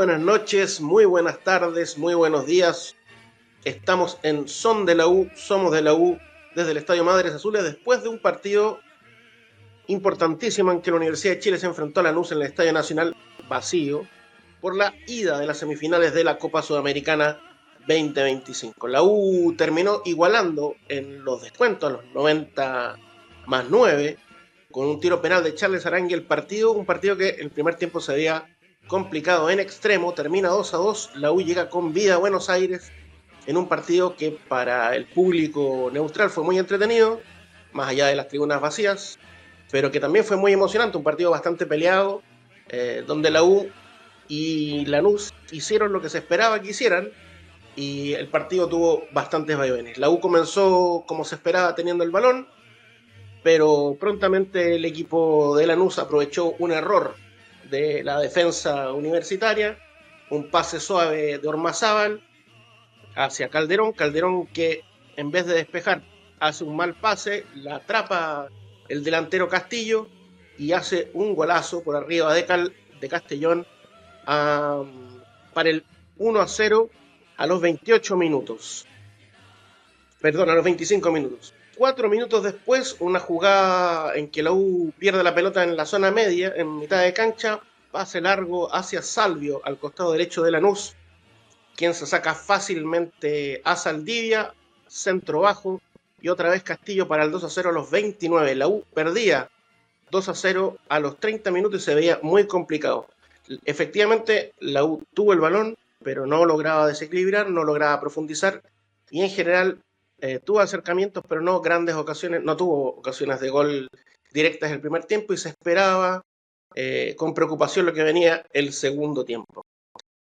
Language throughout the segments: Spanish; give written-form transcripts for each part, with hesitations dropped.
buenas noches, muy buenas tardes, muy buenos días. Estamos en Son de la U, somos de la U, desde el Estadio Madres Azules, después de un partido importantísimo en que la Universidad de Chile se enfrentó a Lanús en el Estadio Nacional vacío por la ida de las semifinales de la Copa Sudamericana 2025. La U terminó igualando en los descuentos a los 90 más 9 con un tiro penal de Charles Arangui el partido, un partido que el primer tiempo se había complicado en extremo, termina 2-2, la U llega con vida a Buenos Aires en un partido que para el público neutral fue muy entretenido, más allá de las tribunas vacías, pero que también fue muy emocionante, un partido bastante peleado, donde la U y Lanús hicieron lo que se esperaba que hicieran, y el partido tuvo bastantes vaivenes. La U comenzó como se esperaba teniendo el balón, pero prontamente el equipo de Lanús aprovechó un error de la defensa universitaria, un pase suave de Ormazábal hacia Calderón, Calderón que en vez de despejar hace un mal pase, la atrapa el delantero Castillo y hace un golazo por arriba de Castellón para el 1-0 a los 28 minutos. Perdón, a los 25 minutos. 4 minutos después, una jugada en que la U pierde la pelota en la zona media, en mitad de cancha, pase largo hacia Salvio, al costado derecho de Lanús, quien se saca fácilmente a Saldivia, centro bajo, y otra vez Castillo para el 2-0 a los 29. La U perdía 2-0 a los 30 minutos y se veía muy complicado. Efectivamente, la U tuvo el balón, pero no lograba desequilibrar, no lograba profundizar, y en general tuvo acercamientos, pero no grandes ocasiones, no tuvo ocasiones de gol directas en el primer tiempo, y se esperaba con preocupación lo que venía el segundo tiempo.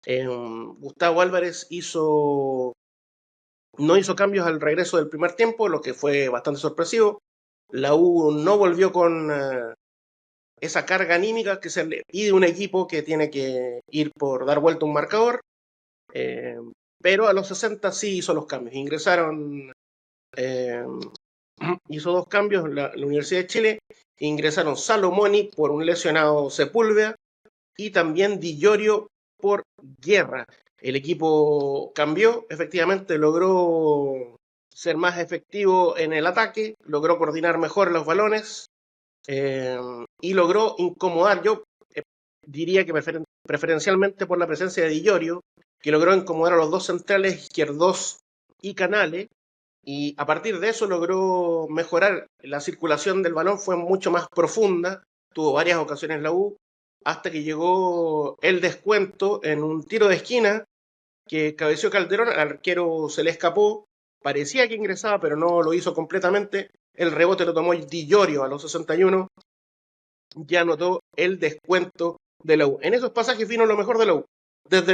Gustavo Álvarez no hizo cambios al regreso del primer tiempo, lo que fue bastante sorpresivo. La U no volvió con esa carga anímica que se le pide a un equipo que tiene que ir por dar vuelta un marcador, pero a los 60 sí hizo los cambios. Hizo dos cambios la Universidad de Chile, ingresaron Salomoni por un lesionado Sepúlveda y también Di Iorio por Guerra. El equipo cambió, efectivamente logró ser más efectivo en el ataque, logró coordinar mejor los balones y logró incomodar. Yo diría que preferencialmente por la presencia de Di Iorio, que logró incomodar a los dos centrales, Izquierdos y Canales, y a partir de eso logró mejorar la circulación del balón, fue mucho más profunda, tuvo varias ocasiones la U, hasta que llegó el descuento en un tiro de esquina que cabeció Calderón, al arquero se le escapó, parecía que ingresaba, pero no lo hizo completamente, el rebote lo tomó Di Iorio a los 61, ya anotó el descuento de la U. En esos pasajes vino lo mejor de la U, desde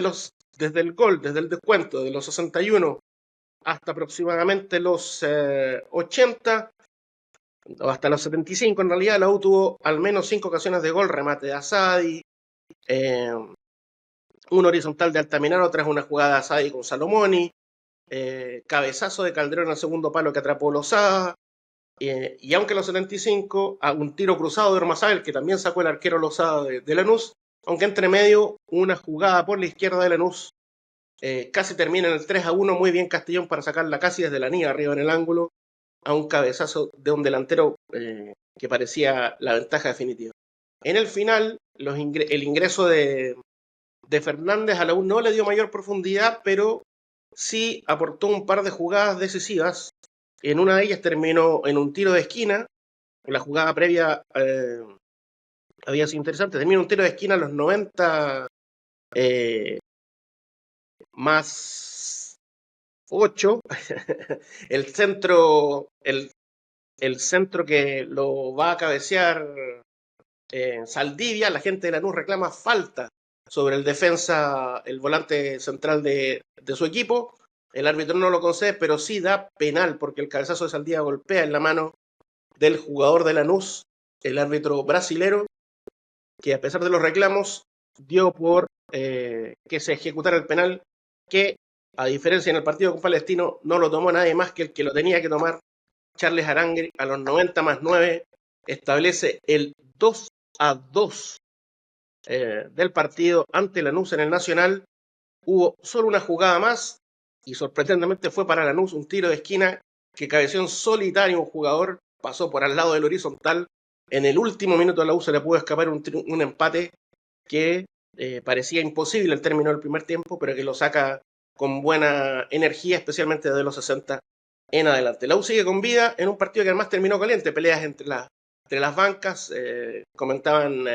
el gol, desde el descuento de los 61 hasta aproximadamente los 80, o hasta los 75 en realidad, la U tuvo al menos 5 ocasiones de gol, remate de Asadi, un horizontal de Altamirano tras una jugada de Asadi con Salomoni, cabezazo de Calderón al segundo palo que atrapó Lozada, y aunque en los 75, un tiro cruzado de Ormazábal que también sacó el arquero Lozada de Lanús, aunque entre medio una jugada por la izquierda de Lanús, casi termina en el 3-1, muy bien Castellón para sacarla casi desde la niga arriba en el ángulo, a un cabezazo de un delantero que parecía la ventaja definitiva. En el final, el ingreso de Fernández a la U no le dio mayor profundidad, pero sí aportó un par de jugadas decisivas. En una de ellas terminó en un tiro de esquina, la jugada previa había sido interesante, terminó un tiro de esquina a los 90 más 8, el centro que lo va a cabecear Saldivia, la gente de Lanús reclama falta sobre el defensa, el volante central de su equipo, el árbitro no lo concede, pero sí da penal, porque el cabezazo de Saldivia golpea en la mano del jugador de Lanús, el árbitro brasilero, que a pesar de los reclamos, dio por que se ejecutara el penal, que a diferencia en el partido con Palestino, no lo tomó nadie más que el que lo tenía que tomar, Charles Arangui, a los 90 más 9, establece el 2-2 del partido ante Lanús en el Nacional. Hubo solo una jugada más y sorprendentemente fue para Lanús un tiro de esquina que cabeció en solitario un jugador, pasó por al lado del horizontal. En el último minuto a la U se le pudo escapar un empate que parecía imposible al término del primer tiempo, pero que lo saca con buena energía, especialmente desde los 60 en adelante. La U sigue con vida en un partido que además terminó caliente, peleas entre las bancas, comentaban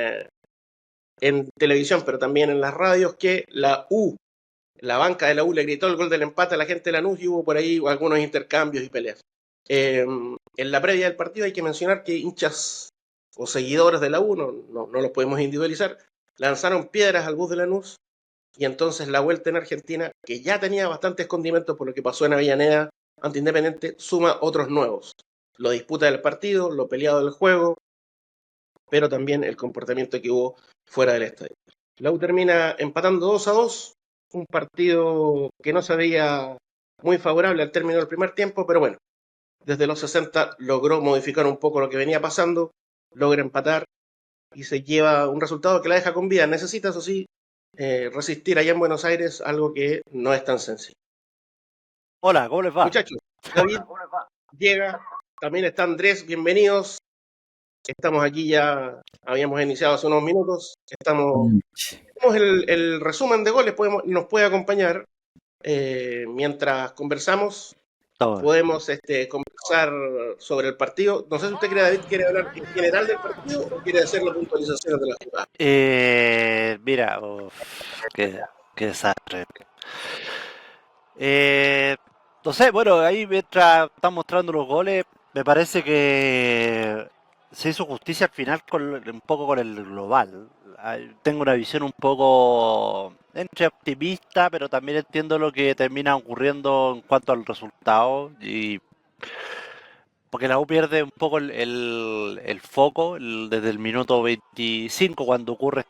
en televisión, pero también en las radios, que la banca de la U le gritó el gol del empate a la gente de Lanús y hubo por ahí algunos intercambios y peleas. En la previa del partido hay que mencionar que hinchas o seguidores de la U, no los podemos individualizar, lanzaron piedras al bus de Lanús y entonces la vuelta en Argentina, que ya tenía bastantes condimentos por lo que pasó en Avellaneda ante Independiente, suma otros nuevos. Lo disputa del partido, lo peleado del juego, pero también el comportamiento que hubo fuera del estadio. La U termina empatando 2-2, un partido que no se veía muy favorable al término del primer tiempo, pero bueno, desde los 60 logró modificar un poco lo que venía pasando, logra empatar y se lleva un resultado que la deja con vida. Necesita, eso sí, resistir allá en Buenos Aires, algo que no es tan sencillo. Hola, ¿cómo les va? Muchachos, David llega, también está Andrés, bienvenidos. Estamos aquí ya, habíamos iniciado hace unos minutos, tenemos el resumen de goles, nos puede acompañar mientras conversamos. Podemos conversar sobre el partido. No sé si usted cree, David, quiere hablar en general del partido o quiere hacer la puntualización de la jugada. Mira, qué desastre. No sé, bueno, ahí mientras están mostrando los goles, me parece que se hizo justicia al final un poco con el global. Tengo una visión un poco entre optimista, pero también entiendo lo que termina ocurriendo en cuanto al resultado. Y porque la U pierde un poco el foco desde el minuto 25 cuando ocurre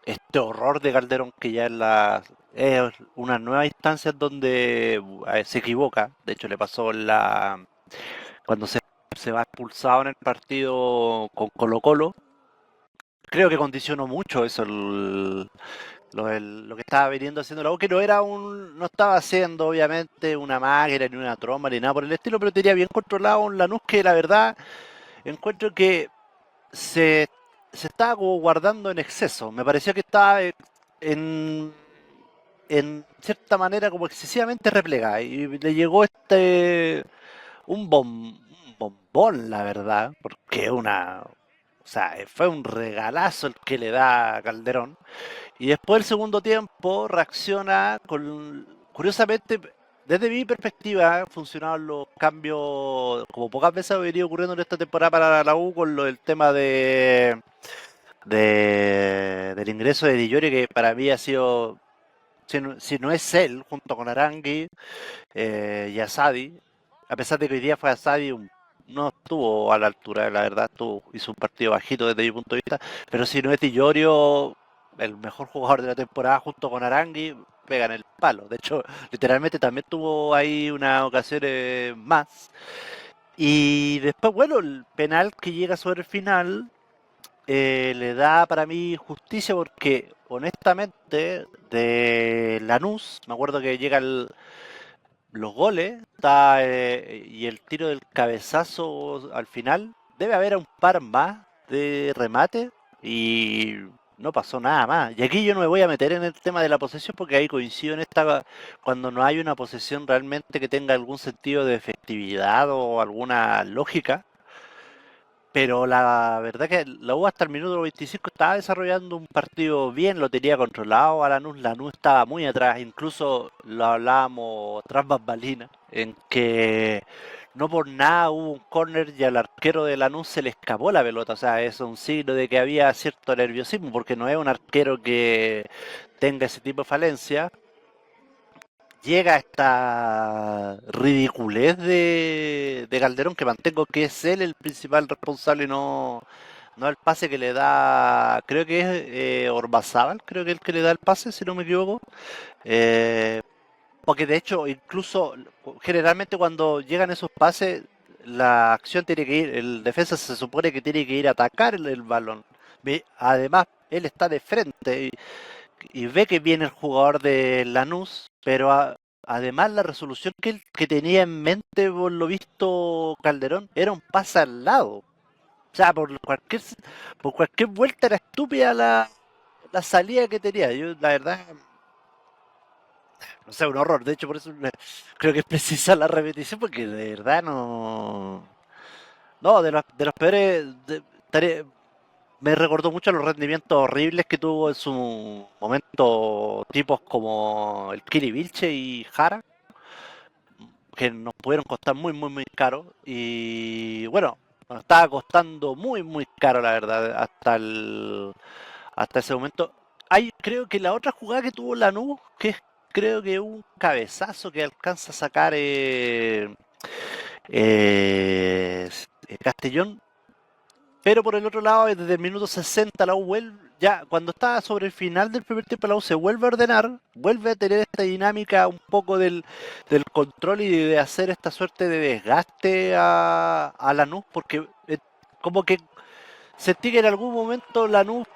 este horror de Calderón que ya es una nueva instancia donde se equivoca. De hecho le pasó cuando se va expulsado en el partido con Colo Colo. Creo que condicionó mucho eso lo que estaba viniendo haciendo la U, que no estaba haciendo obviamente una máquina ni una tromba ni nada por el estilo, pero tenía bien controlado un Lanús que la verdad encuentro que se, se estaba como guardando en exceso. Me pareció que estaba en, en cierta manera como excesivamente replegada y le llegó un bombón, la verdad, porque o sea, fue un regalazo el que le da a Calderón. Y después el segundo tiempo reacciona curiosamente, desde mi perspectiva, funcionaron los cambios como pocas veces ha venido ocurriendo en esta temporada para la U con el tema del ingreso de Di Llori, que para mí ha sido, si no es él, junto con Arangui y Asadi, a pesar de que hoy día fue Asadi no estuvo a la altura, la verdad, hizo un partido bajito desde mi punto de vista, pero si no es Di Llorio, el mejor jugador de la temporada junto con Arangui, pegan el palo. De hecho, literalmente también tuvo ahí unas ocasiones más. Y después, bueno, el penal que llega sobre el final le da para mí justicia porque honestamente de Lanús, me acuerdo que los goles y el tiro del cabezazo al final, debe haber un par más de remate y no pasó nada más. Y aquí yo no me voy a meter en el tema de la posesión porque ahí coincido en cuando no hay una posesión realmente que tenga algún sentido de efectividad o alguna lógica. Pero la verdad que la U hasta el minuto 25 estaba desarrollando un partido bien, lo tenía controlado a Lanús estaba muy atrás, incluso lo hablábamos tras bambalinas, en que no por nada hubo un córner y al arquero de Lanús se le escapó la pelota, o sea, es un signo de que había cierto nerviosismo, porque no es un arquero que tenga ese tipo de falencia. Llega esta ridiculez de Calderón, que mantengo que es él el principal responsable y no el pase que le da, creo que es Ormazábal, creo que es el que le da el pase, si no me equivoco. Eh, Porque de hecho, incluso generalmente cuando llegan esos pases, la acción tiene que ir, el defensa se supone que tiene que ir a atacar el balón. Además, él está de frente y ve que viene el jugador de Lanús, pero además la resolución que tenía en mente, por lo visto, Calderón, era un pase al lado. O sea, por cualquier vuelta era estúpida la salida que tenía. Yo, la verdad, no sé, un horror. De hecho, por eso creo que es precisa la repetición, porque de verdad no. No, de los peores. Me recordó mucho los rendimientos horribles que tuvo en su momento tipos como el Kiri Vilche y Jara, que nos pudieron costar muy, muy, muy caro. Y bueno, nos estaba costando muy, muy caro, la verdad, hasta ese momento. Creo que la otra jugada que tuvo Lanús, que es creo que un cabezazo que alcanza a sacar eh, Castellón. Pero por el otro lado, desde el minuto 60 la U vuelve, ya cuando está sobre el final del primer tiempo, la U se vuelve a ordenar, vuelve a tener esta dinámica un poco del control y de hacer esta suerte de desgaste a Lanús, porque como que sentí que en algún momento Lanús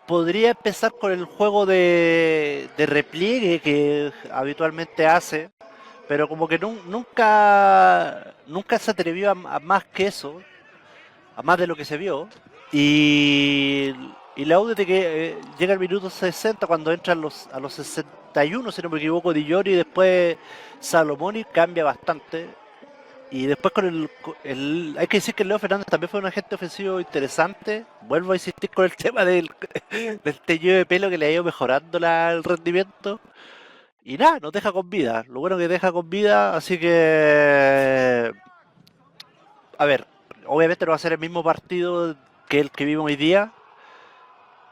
podría empezar con el juego de repliegue que habitualmente hace, pero como que nunca se atrevió a más que eso, a más de lo que se vio. Y la U desde que llega el minuto 60, cuando entran a los 61, si no me equivoco, Di Llori y después Salomoni, cambia bastante. Y después hay que decir que Leo Fernández también fue un agente ofensivo interesante. Vuelvo a insistir con el tema del teñido de pelo que le ha ido mejorando el rendimiento. Y nada, nos deja con vida. Lo bueno que deja con vida, así que a ver, obviamente no va a ser el mismo partido que el que vimos hoy día,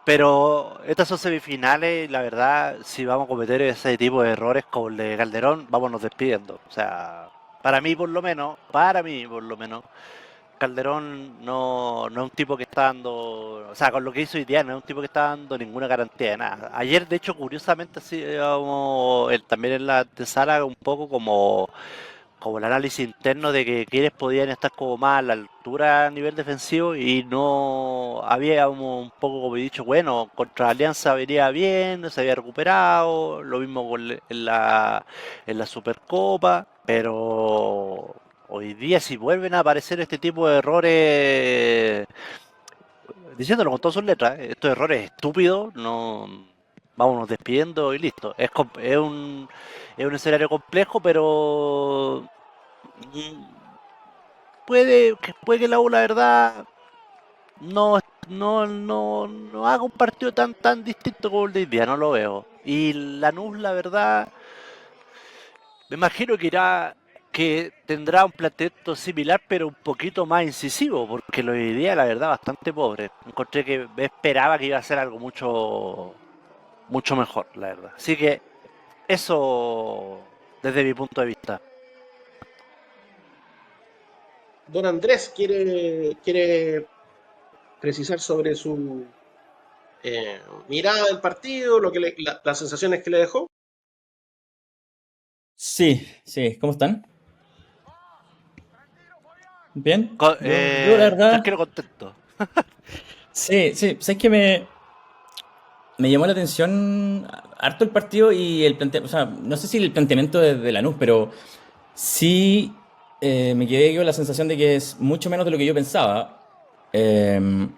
pero estas son semifinales y la verdad, si vamos a cometer ese tipo de errores como el de Calderón, vámonos despidiendo. O sea, para mí por lo menos, Calderón no es un tipo que está dando, o sea, con lo que hizo hoy día no es un tipo que está dando ninguna garantía de nada. Ayer, de hecho, curiosamente, sí, también en la antesala, un poco como el análisis interno de que quienes podían estar como más a la altura a nivel defensivo y no había un poco como he dicho, bueno, contra Alianza venía bien, se había recuperado, lo mismo en la Supercopa, pero hoy día si vuelven a aparecer este tipo de errores, diciéndolo con todas sus letras, estos errores estúpidos, no vámonos despidiendo y listo. Es un escenario complejo, pero mm, puede que la U, la verdad, no, no haga un partido tan distinto como el de hoy día, no lo veo. Y Lanús, la verdad, me imagino que tendrá un planteamiento similar, pero un poquito más incisivo, porque lo de hoy día, la verdad, bastante pobre. Encontré que me esperaba que iba a ser algo mucho mejor, la verdad. Así que eso desde mi punto de vista. Don Andrés quiere precisar sobre su mirada del partido, las sensaciones que le dejó. Sí, sí, ¿cómo están? Bien, yo la verdad, Tranquilo, contento. sí, sí, sabes que me llamó la atención harto el partido y el planteamiento, o sea, no sé si el planteamiento de Lanús, pero sí me quedé con la sensación de que es mucho menos de lo que yo pensaba, eh,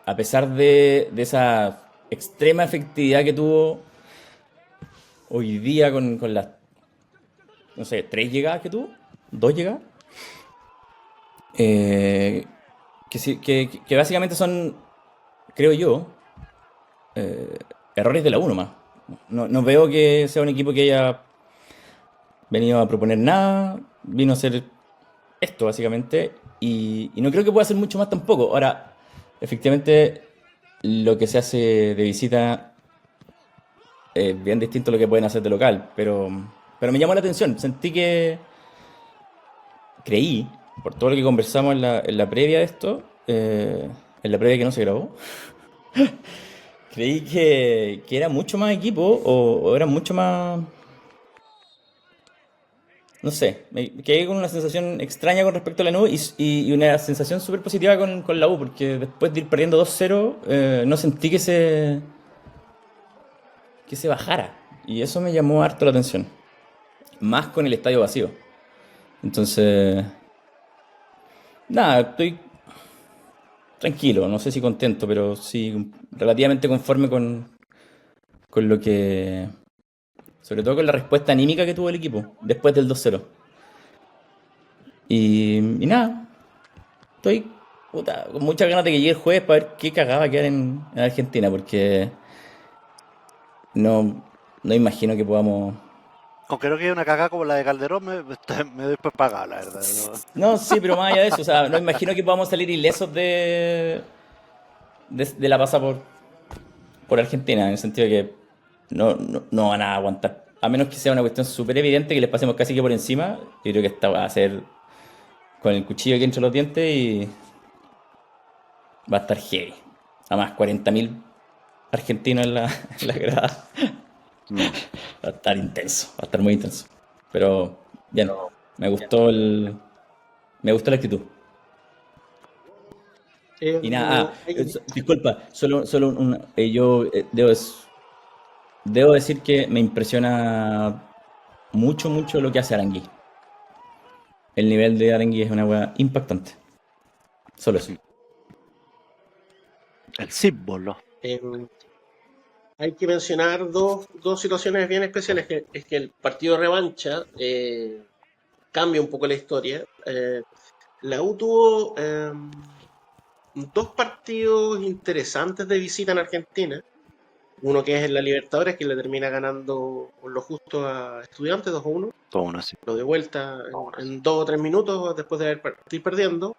a pesar de esa extrema efectividad que tuvo hoy día con las, no sé, 3 llegadas que tuvo, 2 llegadas. Eh, que básicamente son, creo yo, eh, errores de la 1 más. No veo que sea un equipo que haya venido a proponer nada, vino a hacer esto básicamente, y no creo que pueda hacer mucho más tampoco. Ahora, efectivamente, lo que se hace de visita es bien distinto a lo que pueden hacer de local, pero me llamó la atención. Creí, por todo lo que conversamos en la previa de esto, en la previa que no se grabó, creí que era mucho más equipo o era mucho más no sé, me quedé con una sensación extraña con respecto a la NU y una sensación súper positiva con la U, porque después de ir perdiendo 2-0, no sentí que se bajara. Y eso me llamó harto la atención. Más con el estadio vacío. Entonces, nada, estoy tranquilo, no sé si contento, pero sí relativamente conforme con lo que... Sobre todo con la respuesta anímica que tuvo el equipo después del 2-0. Y nada, estoy puta, con muchas ganas de que llegue el jueves para ver qué cagada va a quedar en Argentina, porque no, no imagino que podamos... Con que no quede una cagada como la de Calderón, me doy por pagar, la verdad. No, sí, pero más allá de eso, o sea, no imagino que podamos salir ilesos de la pasada por Argentina, en el sentido de que no van a aguantar. A menos que sea una cuestión súper evidente que les pasemos casi que por encima, yo creo que esta va a ser con el cuchillo aquí entre los dientes y va a estar heavy. Además, 40.000 argentinos en la grada. Va a estar intenso, va a estar muy intenso. Pero bien, me gustó me gustó la actitud. Y nada, disculpa, solo yo debo decir que me impresiona mucho lo que hace Arangui. El nivel de Arangui es una weá impactante. Solo eso. El símbolo. Hay que mencionar dos situaciones bien especiales. Es que el partido de revancha cambia un poco la historia. La U tuvo dos partidos interesantes de visita en Argentina. Uno que es en la Libertadores, que le termina ganando por lo justo a Estudiantes 2-1. Todo uno así. Lo de vuelta en 2 o 3 minutos después de ir perdiendo.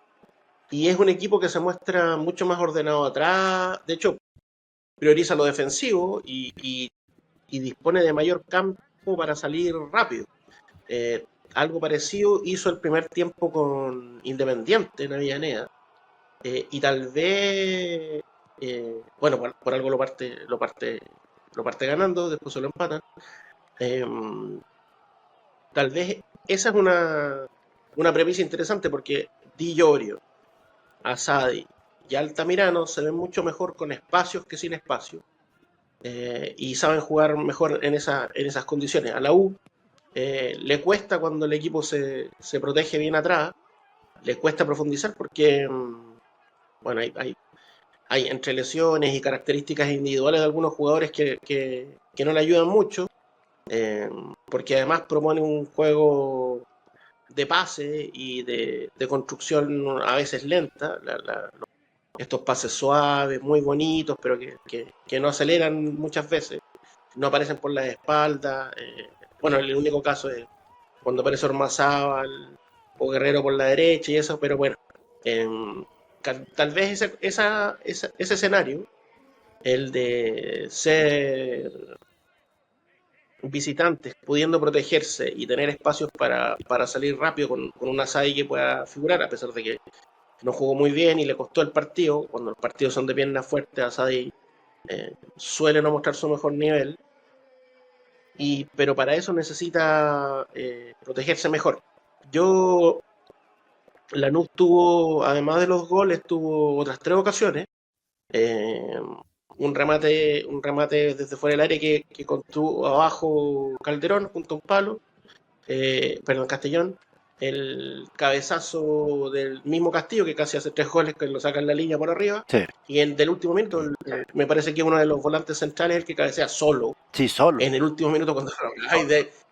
Y es un equipo que se muestra mucho más ordenado atrás. De hecho, prioriza lo defensivo y dispone de mayor campo para salir rápido. Algo parecido hizo el primer tiempo con Independiente en Avellaneda. Y tal vez, bueno, por algo lo parte ganando, después se lo empatan. Tal vez esa es una premisa interesante porque Di Llorio, Asadi y Altamirano se ven mucho mejor con espacios que sin espacio. Y saben jugar mejor en esas condiciones. A la U le cuesta cuando el equipo se protege bien atrás, le cuesta profundizar porque, bueno, hay entre lesiones y características individuales de algunos jugadores que no le ayudan mucho, porque además propone un juego de pase y de construcción a veces lenta, estos pases suaves, muy bonitos, pero que no aceleran muchas veces, no aparecen por la espalda. Bueno, el único caso es cuando aparece Ormazábal o Guerrero por la derecha y eso, pero bueno, tal vez ese escenario, el de ser visitantes pudiendo protegerse y tener espacios para salir rápido con una Asadi que pueda figurar, a pesar de que no jugó muy bien y le costó el partido. Cuando los partidos son de piernas fuertes, Asadi suele no mostrar su mejor nivel, pero para eso necesita protegerse mejor. Lanús tuvo, además de los goles, tuvo otras 3 ocasiones. Un remate desde fuera del área que contuvo abajo Calderón junto a un palo, perdón, Castellón. El cabezazo del mismo Castillo, que casi hace 3 goles, que lo saca en la línea por arriba. Sí. Y el del último minuto, me parece que uno de los volantes centrales es el que cabecea solo. Sí, solo. En el último minuto cuando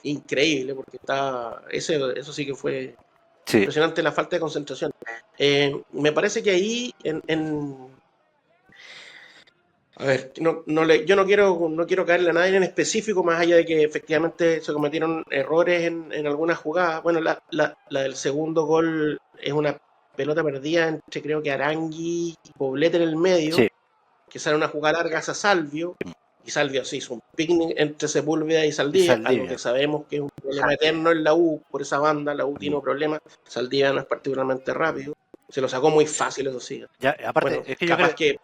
increíble, porque eso sí que fue impresionante, la falta de concentración. Me parece que ahí a ver, yo no quiero caerle a nadie en específico, más allá de que efectivamente se cometieron errores en algunas jugadas. Bueno, la del segundo gol es una pelota perdida entre, creo que Arangui y Poblete en el medio, que sale una jugada larga hacia Salvio, y Salvio se hizo un picnic entre Sepúlveda y Saldivia, algo que sabemos que es un problema eterno en la U, por esa banda. La U tiene un problema, Saldivia no es particularmente rápido, se lo sacó muy fácil, eso sí. Ya, aparte, bueno, es que capaz que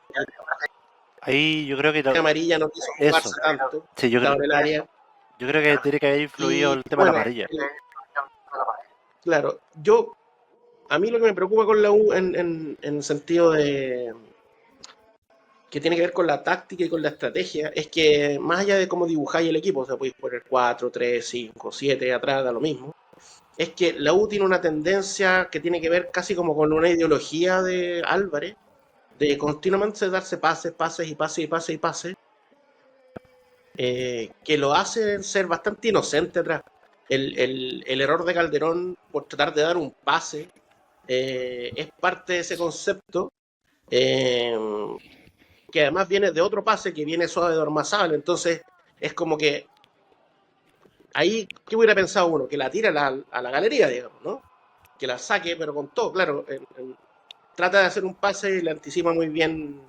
ahí yo creo que la amarilla no quiso jugarse tanto. Sí, yo creo el área. que tiene que haber influido el tema de la amarilla. Claro, a mí lo que me preocupa con la U en el sentido de que tiene que ver con la táctica y con la estrategia, es que más allá de cómo dibujáis el equipo, o sea, podéis poner 4, 3, 5, 7 atrás, da lo mismo, es que la U tiene una tendencia que tiene que ver casi como con una ideología de Álvarez, de continuamente darse pases, pases y pases y pases y pases, que lo hace ser bastante inocente atrás. El error de Calderón por tratar de dar un pase es parte de ese concepto, eh, que además viene de otro pase que viene suave de Ormazábal. Entonces es como que ahí, ¿qué hubiera pensado uno? Que la tira a la galería, digamos, ¿no? Que la saque, pero con todo, claro. Trata de hacer un pase y le anticipa muy bien.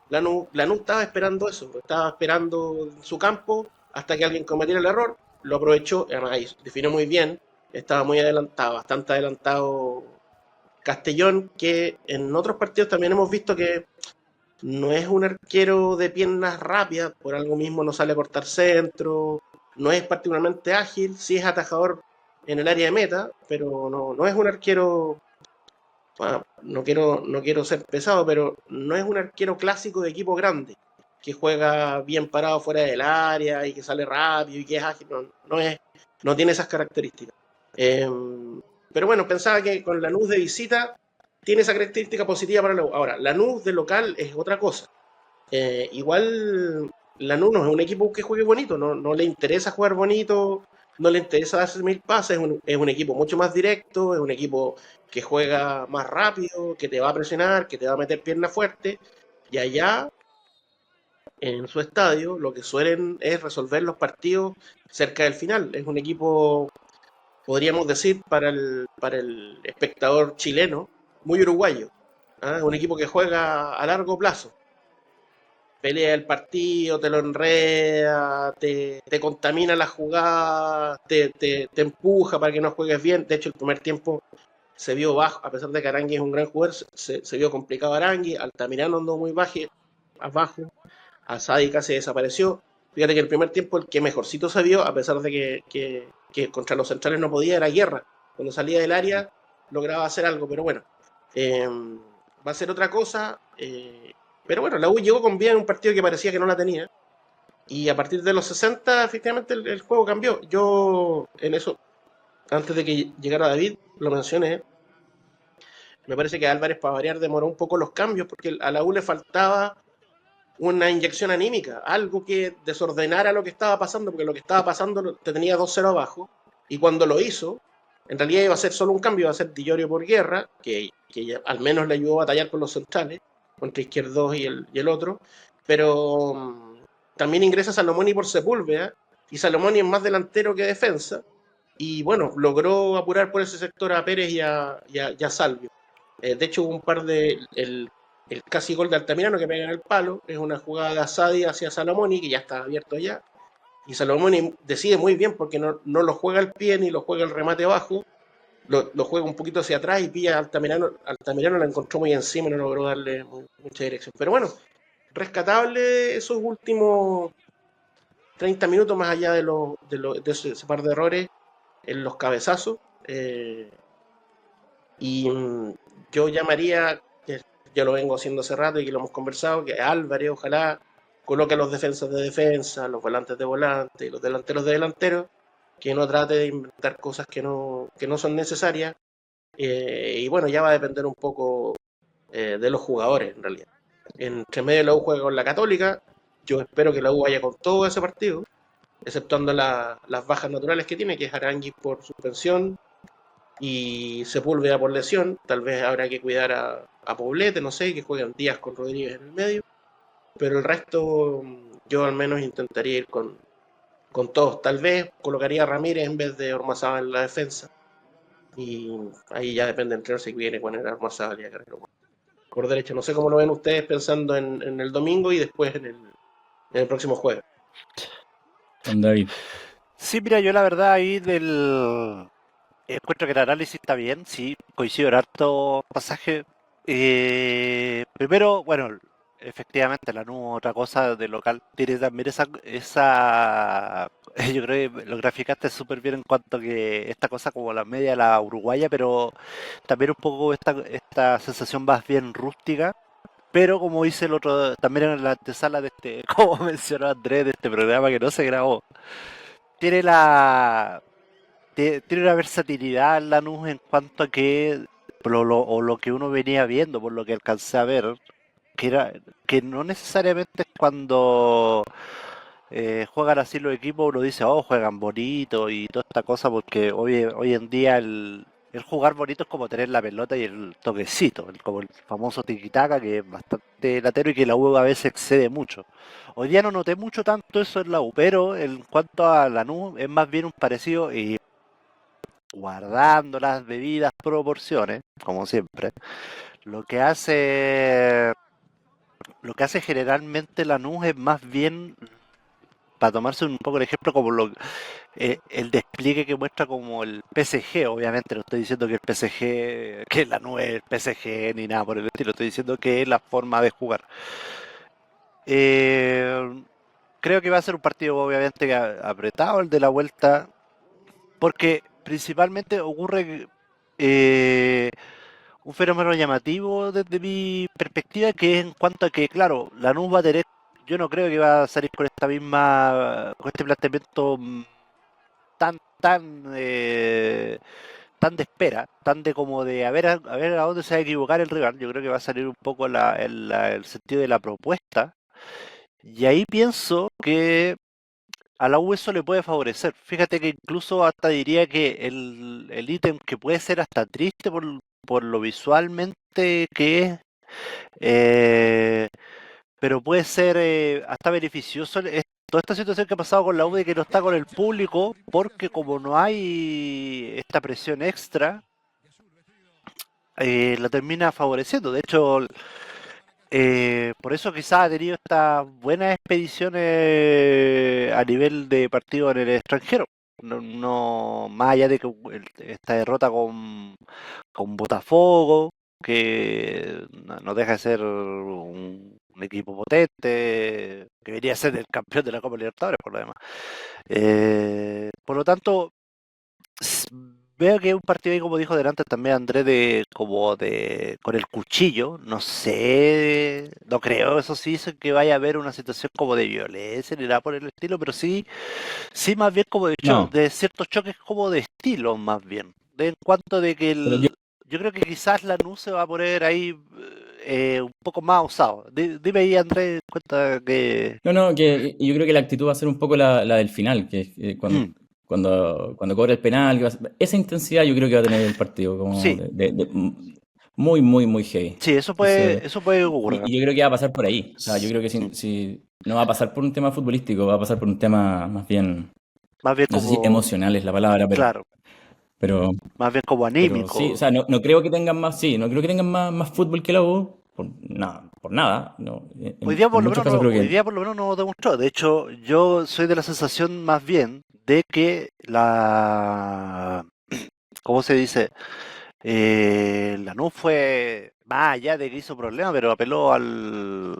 Lanús estaba esperando eso, estaba esperando en su campo hasta que alguien cometiera el error, lo aprovechó, además ahí definió muy bien, estaba muy adelantado, bastante adelantado Castellón, que en otros partidos también hemos visto que no es un arquero de piernas rápidas, por algo mismo no sale a cortar centro, no es particularmente ágil, sí es atajador en el área de meta, pero no es un arquero, no quiero ser pesado, pero no es un arquero clásico de equipo grande, que juega bien parado fuera del área y que sale rápido y que es ágil, no tiene esas características. Eh, pero bueno, pensaba que con Lanús de visita tiene esa característica positiva para la U. Ahora, Lanús de local es otra cosa. Igual Lanús no es un equipo que juegue bonito, no le interesa jugar bonito, no le interesa hacer mil pases, es un equipo mucho más directo, es un equipo que juega más rápido, que te va a presionar, que te va a meter pierna fuerte, y allá en su estadio lo que suelen es resolver los partidos cerca del final. Es un equipo, podríamos decir, para el espectador chileno, muy uruguayo. ¿Ah? Un equipo que juega a largo plazo, pelea el partido, te lo enreda, te contamina la jugada, te empuja para que no juegues bien. De hecho, el primer tiempo se vio bajo, a pesar de que Arangui es un gran jugador, se vio complicado Arangui, Altamirano andó muy abajo, Asadi casi desapareció. Fíjate que el primer tiempo el que mejorcito se vio, a pesar de que contra los centrales no podía, era Guerra. Cuando salía del área lograba hacer algo, pero bueno, va a ser otra cosa. Pero bueno, la U llegó con bien en un partido que parecía que no la tenía. Y a partir de los 60, efectivamente, el juego cambió. Yo, en eso, antes de que llegara David, lo mencioné. Me parece que Álvarez, para variar, demoró un poco los cambios porque a la U le faltaba una inyección anímica, algo que desordenara lo que estaba pasando, porque lo que estaba pasando te tenía 2-0 abajo. Y cuando lo hizo, en realidad iba a ser solo un cambio, iba a ser Di Llorio por Guerra, que al menos le ayudó a batallar con los centrales, contra Izquierdos y el otro. Pero también ingresa Salomoni por Sepúlveda, y Salomoni es más delantero que defensa. Y bueno, logró apurar por ese sector a Pérez y a Salvio. De hecho, hubo un par de. El casi gol de Altamirano que pega en el palo es una jugada de Asadi hacia Salomoni, que ya está abierto ya. Y Salomoni decide muy bien porque no lo juega al pie ni lo juega el remate abajo, lo juega un poquito hacia atrás y pilla a Altamirano. Altamirano la encontró muy encima y no logró darle mucha dirección. Pero bueno, rescatable esos últimos 30 minutos más allá de ese par de errores en los cabezazos. Y yo llamaría, que ya lo vengo haciendo hace rato y que lo hemos conversado, que Álvarez ojalá coloque a los defensas de defensa, los volantes de volante y los delanteros de delanteros, que no trate de inventar cosas que no son necesarias. Y bueno, ya va a depender un poco de los jugadores en realidad. Entre medio la U juega con la Católica, yo espero que la U vaya con todo ese partido, exceptuando las bajas naturales que tiene, que es Arangui por suspensión, y Sepúlveda por lesión. Tal vez habrá que cuidar a Poblete, no sé, que juegan Díaz con Rodríguez en el medio. Pero el resto yo al menos intentaría ir con todos. Tal vez colocaría a Ramírez en vez de Ormazábal en la defensa. Y ahí ya depende entre si viene con el Ormazábal y a Guerrero por derecha. No sé cómo lo ven ustedes pensando en el domingo y después en el próximo jueves. Con David. Sí, mira, yo la verdad ahí encuentro que el análisis está bien, sí, coincido en harto pasaje. Primero, bueno, efectivamente, la NU otra cosa de local. Tiene también esa yo creo que lo graficaste súper bien en cuanto a que esta cosa como la media, la uruguaya, pero también un poco esta sensación más bien rústica. Pero como dice el otro, también en la antesala de este, como mencionó Andrés, de este programa que no se grabó, tiene tiene una versatilidad Lanús en cuanto a que o lo que uno venía viendo, por lo que alcancé a ver, que era que no necesariamente es cuando juegan así los equipos uno dice, oh, juegan bonito y toda esta cosa, porque hoy en día el jugar bonito es como tener la pelota y el toquecito, como el famoso tiki-taka, que es bastante latero y que la U a veces excede mucho. Hoy día no noté mucho tanto eso en la U, pero en cuanto a la NU es más bien un parecido y guardando las debidas proporciones, como siempre, lo que hace lo que hace generalmente la NU es más bien, para tomarse un poco el ejemplo, como el despliegue que muestra como el PSG, obviamente no estoy diciendo que el PSG, que la NU es el PSG ni nada por el estilo, estoy diciendo que es la forma de jugar. Eh, Creo que va a ser un partido obviamente apretado el de la vuelta, porque principalmente ocurre eh, un fenómeno llamativo desde mi perspectiva, que es en cuanto a que, claro, Lanús va a tener, yo no creo que va a salir con esta con este planteamiento tan tan de espera, tan de como de a ver a dónde se va a equivocar el rival. Yo creo que va a salir un poco el sentido de la propuesta. Y ahí pienso que a la U eso le puede favorecer. Fíjate que incluso hasta diría que el ítem que puede ser hasta triste por lo visualmente que es, eh, pero puede ser hasta beneficioso toda esta situación que ha pasado con la U de que no está con el público, porque como no hay esta presión extra, la termina favoreciendo. De hecho, por eso quizás ha tenido estas buenas expediciones a nivel de partido en el extranjero. Más allá de que esta derrota con Botafogo, que no deja de ser un equipo potente, que debería ser el campeón de la Copa Libertadores por lo demás. Por lo tanto, S- veo que es un partido ahí, como dijo delante también Andrés, con el cuchillo, no sé, no creo, eso sí, que vaya a haber una situación como de violencia ni nada por el estilo, pero sí más bien como No, de ciertos choques como de estilo, más bien, en cuanto de que pero yo, yo creo que quizás Lanús se va a poner ahí un poco más osado. Dime ahí, Andrés, cuenta que... no, no, que yo creo que la actitud va a ser un poco la del final, que Mm, cuando cobra el penal, esa intensidad yo creo que va a tener el partido, como sí, muy, muy, muy heavy. sí, Entonces, eso puede ocurrir. y yo creo que va a pasar por ahí. O sea, yo creo que Mm. si no va a pasar por un tema futbolístico, va a pasar por un tema más bien, Más bien no sé si como, emocional es la palabra, claro, pero, más bien como pero sí, o anímico. sea, no creo que tengan más, sí, no creo que tengan más fútbol que la U, por nada, no, en muchos casos creo Hoy que día por lo menos no demostró. De hecho, yo soy de la sensación más bien de que ¿cómo se dice? Lanús fue más allá de que hizo problemas, pero apeló al,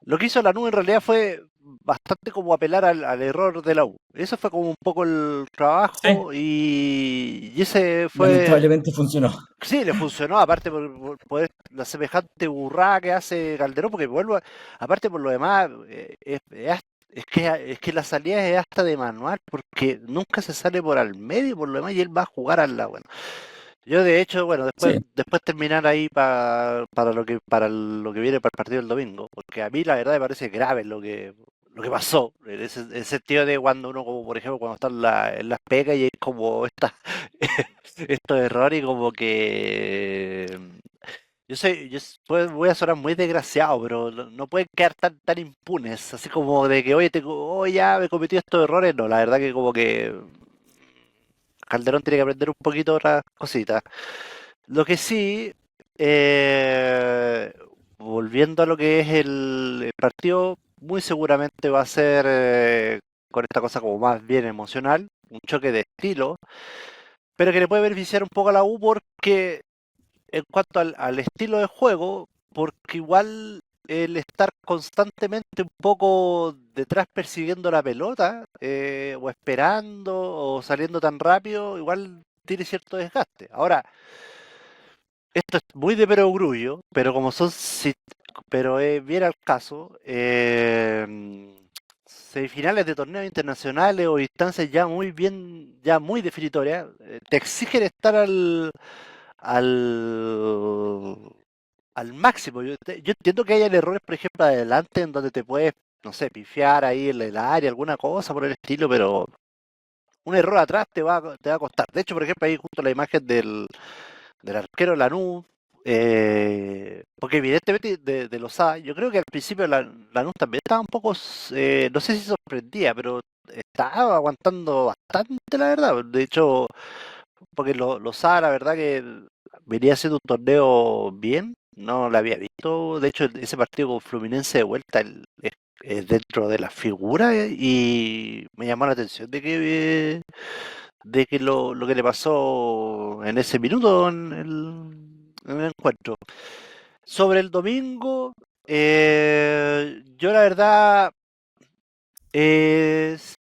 lo que hizo Lanús en realidad fue bastante como apelar al error de la U. Eso fue como un poco el sí, trabajo y ese fue. lamentablemente funcionó. Sí, le funcionó, aparte por poder la semejante burrada que hace Calderón, porque vuelvo, aparte por lo demás, es que la salida es hasta de manual, porque nunca se sale por al medio, por lo demás, y él va a jugar al lado. Bueno, yo de hecho, bueno, Sí, después terminar ahí para lo que viene para el partido del domingo, porque a mí la verdad me parece grave lo que pasó, en ese sentido de cuando uno, como por ejemplo, cuando está en las pegas y hay como estos errores y como que voy a sonar muy desgraciado, pero no pueden quedar tan impunes, así como de que, oye, ya me cometí estos errores, no, la verdad que como que Calderón tiene que aprender un poquito otras cositas. Lo que sí, eh, volviendo a lo que es el partido, muy seguramente va a ser con esta cosa como más bien emocional, un choque de estilo, pero que le puede beneficiar un poco a la U porque en cuanto al estilo de juego, porque igual el estar constantemente un poco detrás persiguiendo la pelota, o esperando, o saliendo tan rápido, igual tiene cierto desgaste. Ahora, esto es muy de perogrullo, pero como son, pero viene al caso, semifinales de torneos internacionales o instancias ya muy bien, ya muy definitorias, te exigen estar al, al máximo. Yo entiendo que hayan errores, por ejemplo, adelante en donde te puedes, no sé, pifiar ahí en el área, alguna cosa por el estilo, pero un error atrás te va a costar. De hecho, por ejemplo, ahí justo la imagen del arquero Lanús, porque evidentemente de Lozada, yo creo que al principio Lanús también estaba un poco, no sé si sorprendía, pero estaba aguantando bastante, la verdad. De hecho, porque Lozada, la verdad que venía haciendo un torneo bien, no lo había visto. De hecho, ese partido con Fluminense de vuelta es dentro de la figura, y me llamó la atención de que lo que le pasó en ese minuto en el encuentro. Sobre el domingo, yo la verdad,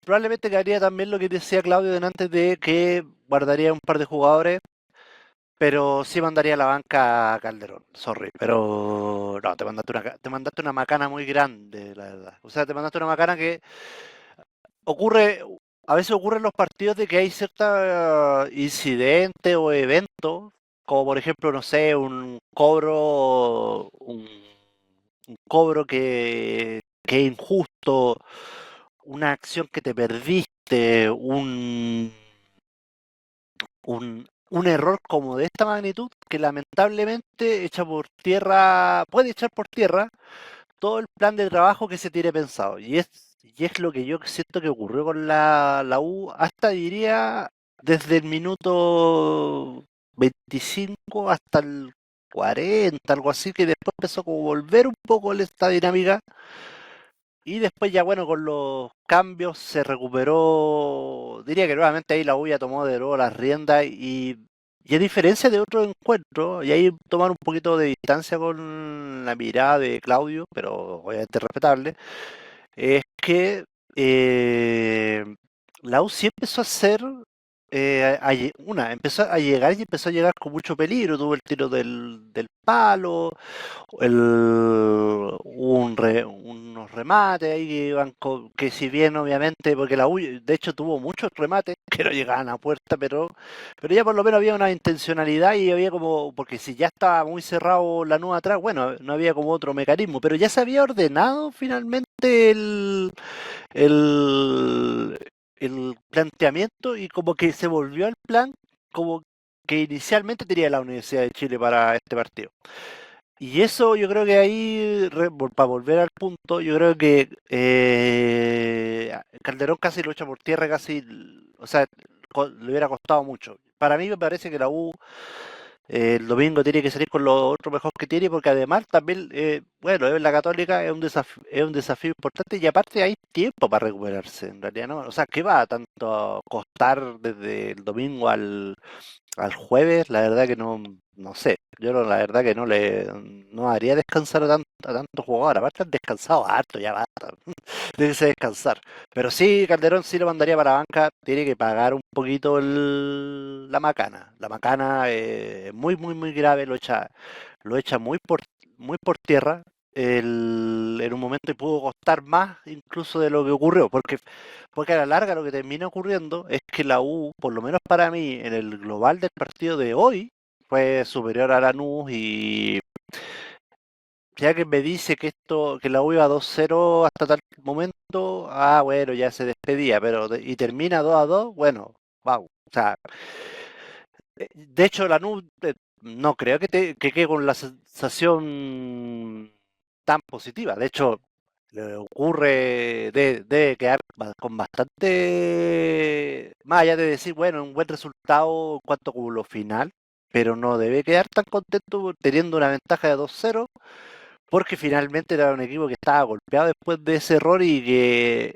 probablemente quedaría también lo que decía Claudio delante de que guardaría un par de jugadores, pero sí mandaría a la banca a Calderón, sorry, pero no, te mandaste una macana muy grande, la verdad. O sea, te mandaste una macana que ocurre, a veces ocurre en los partidos de que hay cierta incidente o evento, como por ejemplo, no sé, un cobro que es injusto, una acción que te perdiste, un error como de esta magnitud que lamentablemente echa por tierra, puede echar por tierra todo el plan de trabajo que se tiene pensado. Y es lo que yo siento que ocurrió con la U, hasta diría desde el minuto 25 hasta el 40, algo así, que después empezó como a volver un poco esta dinámica. Y después ya bueno, con los cambios se recuperó, diría que nuevamente ahí la U ya tomó de nuevo las riendas, y a diferencia de otros encuentros, y ahí tomar un poquito de distancia con la mirada de Claudio, pero obviamente respetable, es que eh, la U sí empezó a hacer, empezó a llegar y empezó a llegar con mucho peligro, tuvo el tiro del palo, unos remates ahí que iban que si bien obviamente, porque la U de hecho tuvo muchos remates que no llegaban a puerta, pero ya por lo menos había una intencionalidad, y había como, porque si ya estaba muy cerrado la nube atrás, bueno, no había como otro mecanismo, pero ya se había ordenado finalmente el, el planteamiento, y como que se volvió al plan como que inicialmente tenía la Universidad de Chile para este partido. Y eso yo creo que ahí, para volver al punto, yo creo que Calderón casi lo echa por tierra, casi, o sea, le hubiera costado mucho. Para mí me parece que la U el domingo tiene que salir con lo otro mejor que tiene, porque además también, bueno, la Católica es un desafío importante, y aparte hay tiempo para recuperarse, en realidad, ¿no? O sea, ¿qué va a tanto costar desde el domingo al jueves? La verdad que no sé. La verdad que no haría descansar a tanto jugador. Aparte han descansado harto, ya basta. Tiene que descansar. Pero sí, Calderón sí lo mandaría para banca. Tiene que pagar un poquito la macana. La macana es muy, muy, muy grave. Lo echa muy por tierra. En un momento, y pudo costar más incluso de lo que ocurrió. Porque a la larga lo que termina ocurriendo es que la U, por lo menos para mí, en el global del partido de hoy, fue superior a Lanús. Y ya que me dice que la U iba 2-0 hasta tal momento, bueno, ya se despedía, y termina 2-2, bueno, wow. O sea, de hecho, Lanús no creo que quede con la sensación tan positiva. De hecho, le ocurre de quedar con bastante, más allá de decir, bueno, un buen resultado en cuanto a lo final, pero no debe quedar tan contento teniendo una ventaja de 2-0, porque finalmente era un equipo que estaba golpeado después de ese error, y que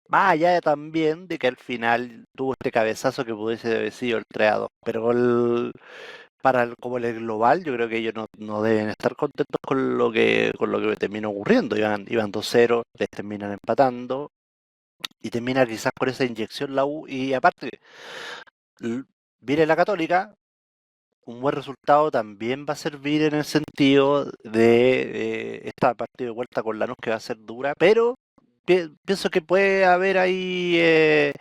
más allá también de que al final tuvo este cabezazo que pudiese haber sido el 3-2, pero como el global, yo creo que ellos no deben estar contentos con lo que terminó ocurriendo. Iban 2-0, les terminan empatando y termina quizás con esa inyección la U. Y aparte, viene la Católica, un buen resultado también va a servir en el sentido de esta partida de vuelta con Lanús que va a ser dura, pero pienso que puede haber ahí eh,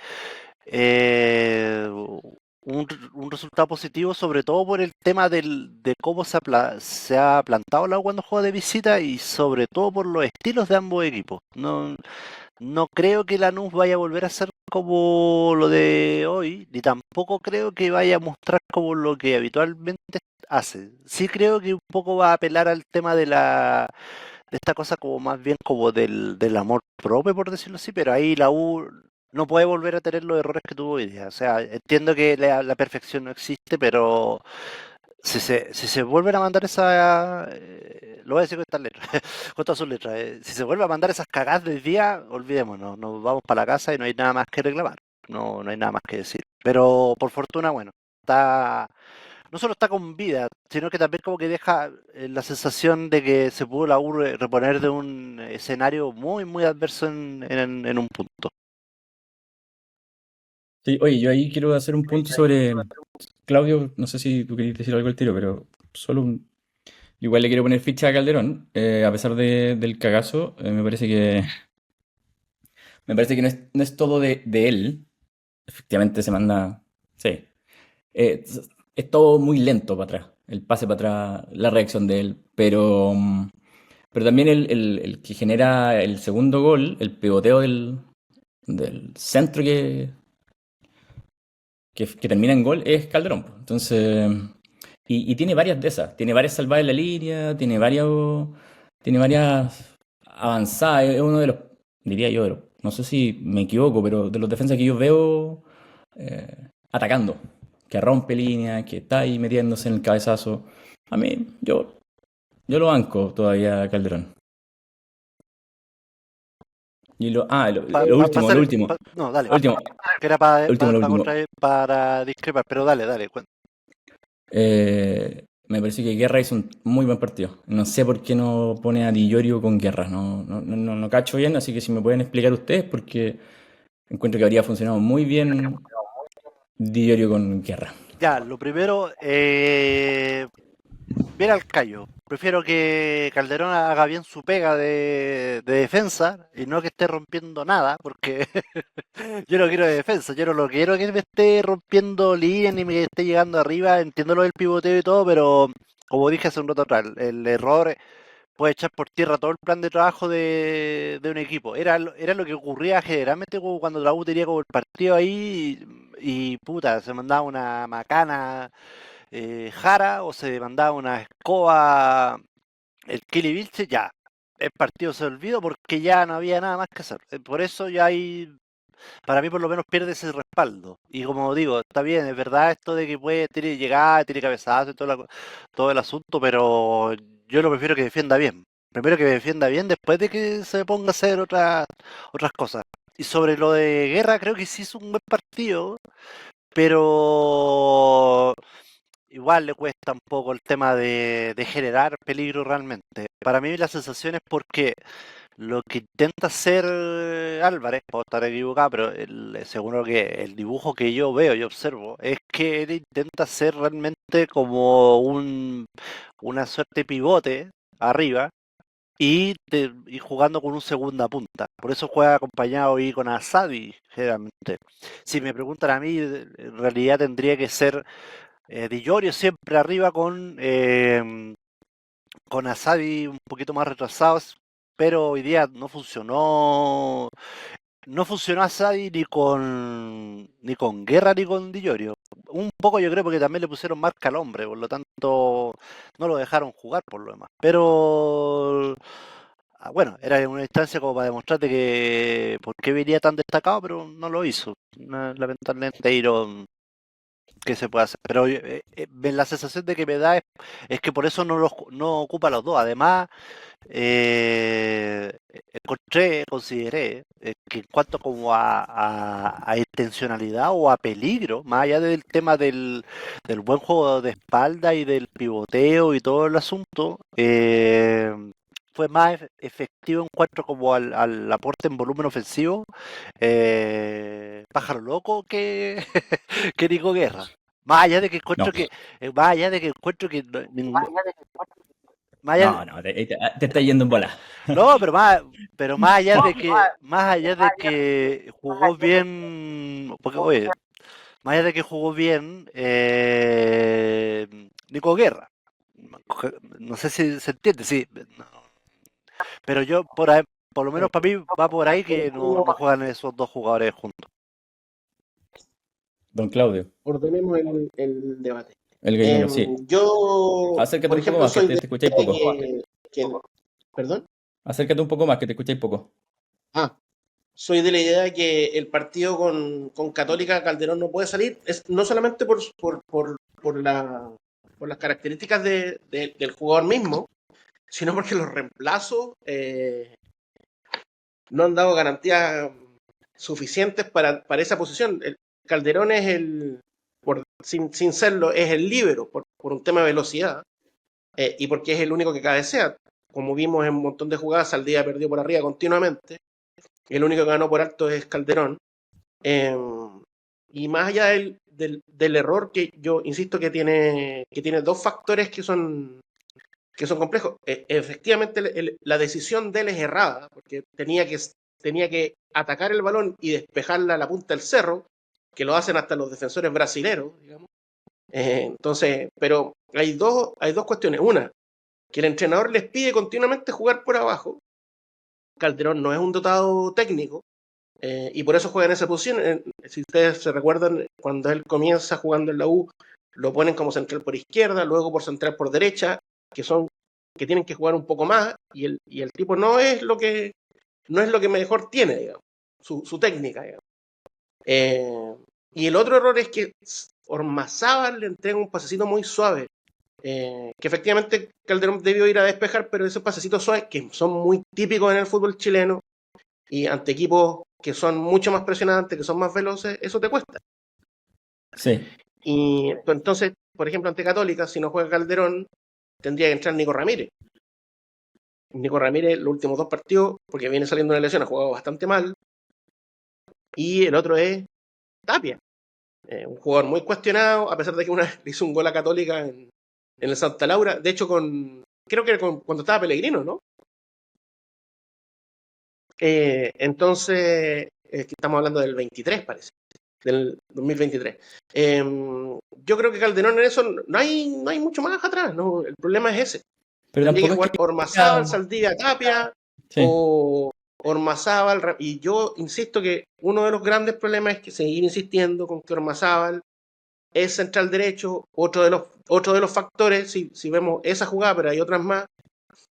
un resultado positivo, sobre todo por el tema de cómo se ha plantado la U cuando juega de visita y sobre todo por los estilos de ambos equipos. No creo que Lanús vaya a volver a ser como lo de hoy, ni tampoco creo que vaya a mostrar como lo que habitualmente hace. Sí creo que un poco va a apelar al tema de esta cosa como más bien como del amor propio, por decirlo así, pero ahí la U no puede volver a tener los errores que tuvo hoy día. O sea, entiendo que la perfección no existe, pero si se vuelven a mandar lo voy a decir con estas letras, con todas sus letras, si se vuelve a mandar esas cagadas del día, olvidémonos, nos vamos para la casa y no hay nada más que reclamar, no hay nada más que decir. Pero por fortuna, bueno, no solo está con vida, sino que también como que deja la sensación de que se pudo la U reponer de un escenario muy, muy adverso en un punto. Sí, oye, yo ahí quiero hacer un punto sobre Claudio. No sé si tú querías decir algo al tiro, pero solo un. Igual le quiero poner ficha a Calderón, a pesar del cagazo. Me parece que no es todo de él. Efectivamente se manda. Sí. Es todo muy lento para atrás. El pase para atrás, la reacción de él. Pero también el que genera el segundo gol, el pivoteo del centro que termina en gol, es Calderón, po. Entonces, y tiene varias de esas. Tiene varias salvadas en la línea, tiene varias avanzadas. Es uno de los, diría yo, no sé si me equivoco, pero de los defensas que yo veo atacando, que rompe línea, que está ahí metiéndose en el cabezazo. A mí, yo lo banco todavía a Calderón. Y lo último, lo último, No, dale, lo último, que era lo último, lo último. para discrepar, pero dale, Me parece que Guerra hizo un muy buen partido. No sé por qué no pone a Di Llorio con Guerra. No cacho bien, así que si me pueden explicar ustedes, porque encuentro que habría funcionado muy bien Di Llorio con Guerra. Ya, lo primero, ver al Callo. Prefiero que Calderón haga bien su pega de defensa y no que esté rompiendo nada, porque yo no quiero de defensa, yo no lo quiero que me esté rompiendo líneas ni me esté llegando arriba. Entiendo lo del pivoteo y todo, pero como dije hace un rato atrás, el error puede echar por tierra todo el plan de trabajo de un equipo. Era lo que ocurría generalmente cuando la U tenía como el partido ahí puta, se mandaba una macana Jara o se mandaba una escoba el Kili Vilche, ya. El partido se olvidó porque ya no había nada más que hacer. Por eso ya hay, para mí por lo menos pierde ese respaldo. Y como digo, está bien, es verdad esto de que tiene llegada, tiene cabezazo y todo el asunto, pero yo lo prefiero que defienda bien. Primero que defienda bien, después de que se ponga a hacer otras cosas. Y sobre lo de Guerra, creo que sí hizo un buen partido, pero igual le cuesta un poco el tema de generar peligro realmente. Para mí la sensación es porque lo que intenta hacer Álvarez, puedo estar equivocado, pero según lo que el dibujo que yo veo y observo, es que él intenta hacer realmente como una suerte de pivote arriba y jugando con un segunda punta. Por eso juega acompañado ahí con Asadi, generalmente. Si me preguntan a mí, en realidad tendría que ser Di Llorio siempre arriba con Asadi un poquito más retrasados, pero hoy día no funcionó. No funcionó Asadi ni con Guerra ni con Di Llorio. Un poco yo creo porque también le pusieron marca al hombre, por lo tanto no lo dejaron jugar por lo demás. Pero bueno, era una instancia como para demostrarte que por qué venía tan destacado, pero no lo hizo. Lamentablemente Iron, ¿qué se puede hacer? Pero la sensación de que me da es que por eso no ocupa los dos. Además, consideré que en cuanto como a intencionalidad o a peligro, más allá del tema del buen juego de espalda y del pivoteo y todo el asunto, fue más efectivo en cuanto como al aporte en volumen ofensivo, Pájaro Loco que, que Nico Guerra. Más allá de que No, encuentro que, más allá de que encuentro que más allá, no, te está yendo en bola. no, pero más allá de que jugó bien, porque oye, más allá de que jugó bien, Nico Guerra, no sé si se entiende, sí, no, pero yo por lo menos para mí va por ahí que no juegan esos dos jugadores juntos. Don Claudio, Ordenemos el debate. el gallinero, sí. Yo, Acércate por un poco ejemplo, más, que soy te de escucháis poco. ¿Perdón? Acércate un poco más, que te escucháis poco. Ah, soy de la idea de que el partido con Católica Calderón no puede salir, es no solamente por las características del jugador mismo, sino porque los reemplazos no han dado garantías suficientes para esa posición. El Calderón es sin serlo, es el líbero por un tema de velocidad y porque es el único que cabecea. Como vimos en un montón de jugadas, Saldivia perdió por arriba continuamente. El único que ganó por alto es Calderón. Eh, y más allá del error que yo insisto que tiene dos factores que son complejos. Efectivamente, la decisión de él es errada, porque tenía que atacar el balón y despejarla a la punta del cerro, que lo hacen hasta los defensores brasileros, digamos. Entonces, pero hay dos cuestiones. Una, que el entrenador les pide continuamente jugar por abajo. Calderón no es un dotado técnico, y por eso juega en esa posición. Si ustedes se recuerdan, cuando él comienza jugando en la U, lo ponen como central por izquierda, luego por central por derecha, que tienen que jugar un poco más, y el tipo no es lo que mejor tiene, digamos, su técnica, digamos. Y el otro error es que Ormazábal le entrega un pasecito muy suave, que efectivamente Calderón debió ir a despejar, pero esos pasecitos suaves que son muy típicos en el fútbol chileno y ante equipos que son mucho más presionantes, que son más veloces, eso te cuesta. Sí. Y entonces, por ejemplo, ante Católica, si no juega Calderón, tendría que entrar Nico Ramírez. Nico Ramírez, los últimos dos partidos, porque viene saliendo de una lesión, ha jugado bastante mal. Y el otro es Tapia, un jugador muy cuestionado, a pesar de que una vez hizo un gol a Católica en el Santa Laura. De hecho, creo que cuando estaba Pellegrino, ¿no? Entonces, estamos hablando del 23, parece, del 2023. Yo creo que Calderón en eso no hay mucho más atrás, ¿no? El problema es ese. Pero Tendría que tampoco jugar es que... Ormazábal, Saldivia, Tapia, Sí. o Ormazábal. Y yo insisto que uno de los grandes problemas es que seguir insistiendo con que Ormazábal es central derecho. Otro de los factores, si vemos esa jugada, pero hay otras más,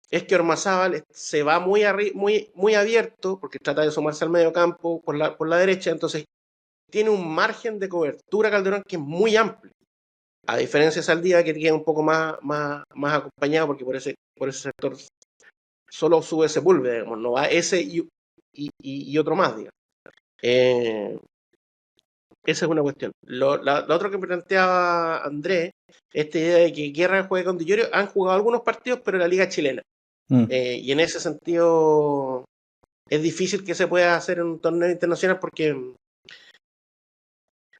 es que Ormazábal se va muy abierto, porque trata de sumarse al medio campo por la derecha, entonces tiene un margen de cobertura Calderón que es muy amplio, a diferencia de Saldivia, que tiene un poco más acompañado, porque por ese sector solo sube Sepúlveda, digamos, no va ese y otro más, digamos. Esa es una cuestión. La otra que planteaba Andrés, esta idea de que Guerra juegue con Di Llorio, han jugado algunos partidos, pero en la liga chilena. Y en ese sentido es difícil que se pueda hacer en un torneo internacional, porque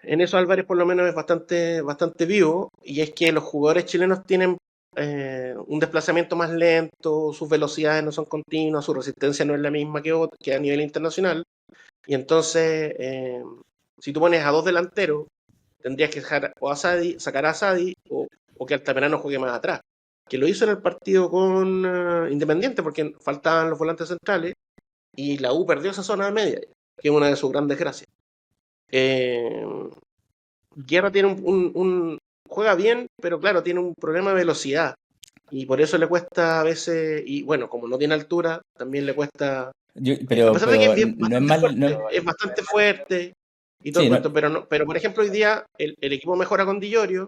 en eso Álvarez por lo menos es bastante vivo, y es que los jugadores chilenos tienen un desplazamiento más lento, sus velocidades no son continuas, su resistencia no es la misma que a nivel internacional, y entonces si tú pones a dos delanteros, tendrías que sacar a Sadi o que Altamirano juegue más atrás, que lo hizo en el partido con Independiente, porque faltaban los volantes centrales, y la U perdió esa zona de media, que es una de sus grandes gracias. Guerra tiene juega bien, pero claro, tiene un problema de velocidad, y por eso le cuesta a veces, y bueno, como no tiene altura, también le cuesta, a Pero pesar de que no es mal... No, es bastante fuerte y todo sí, el no, cuento, pero por ejemplo hoy día el equipo mejora con Di Llorio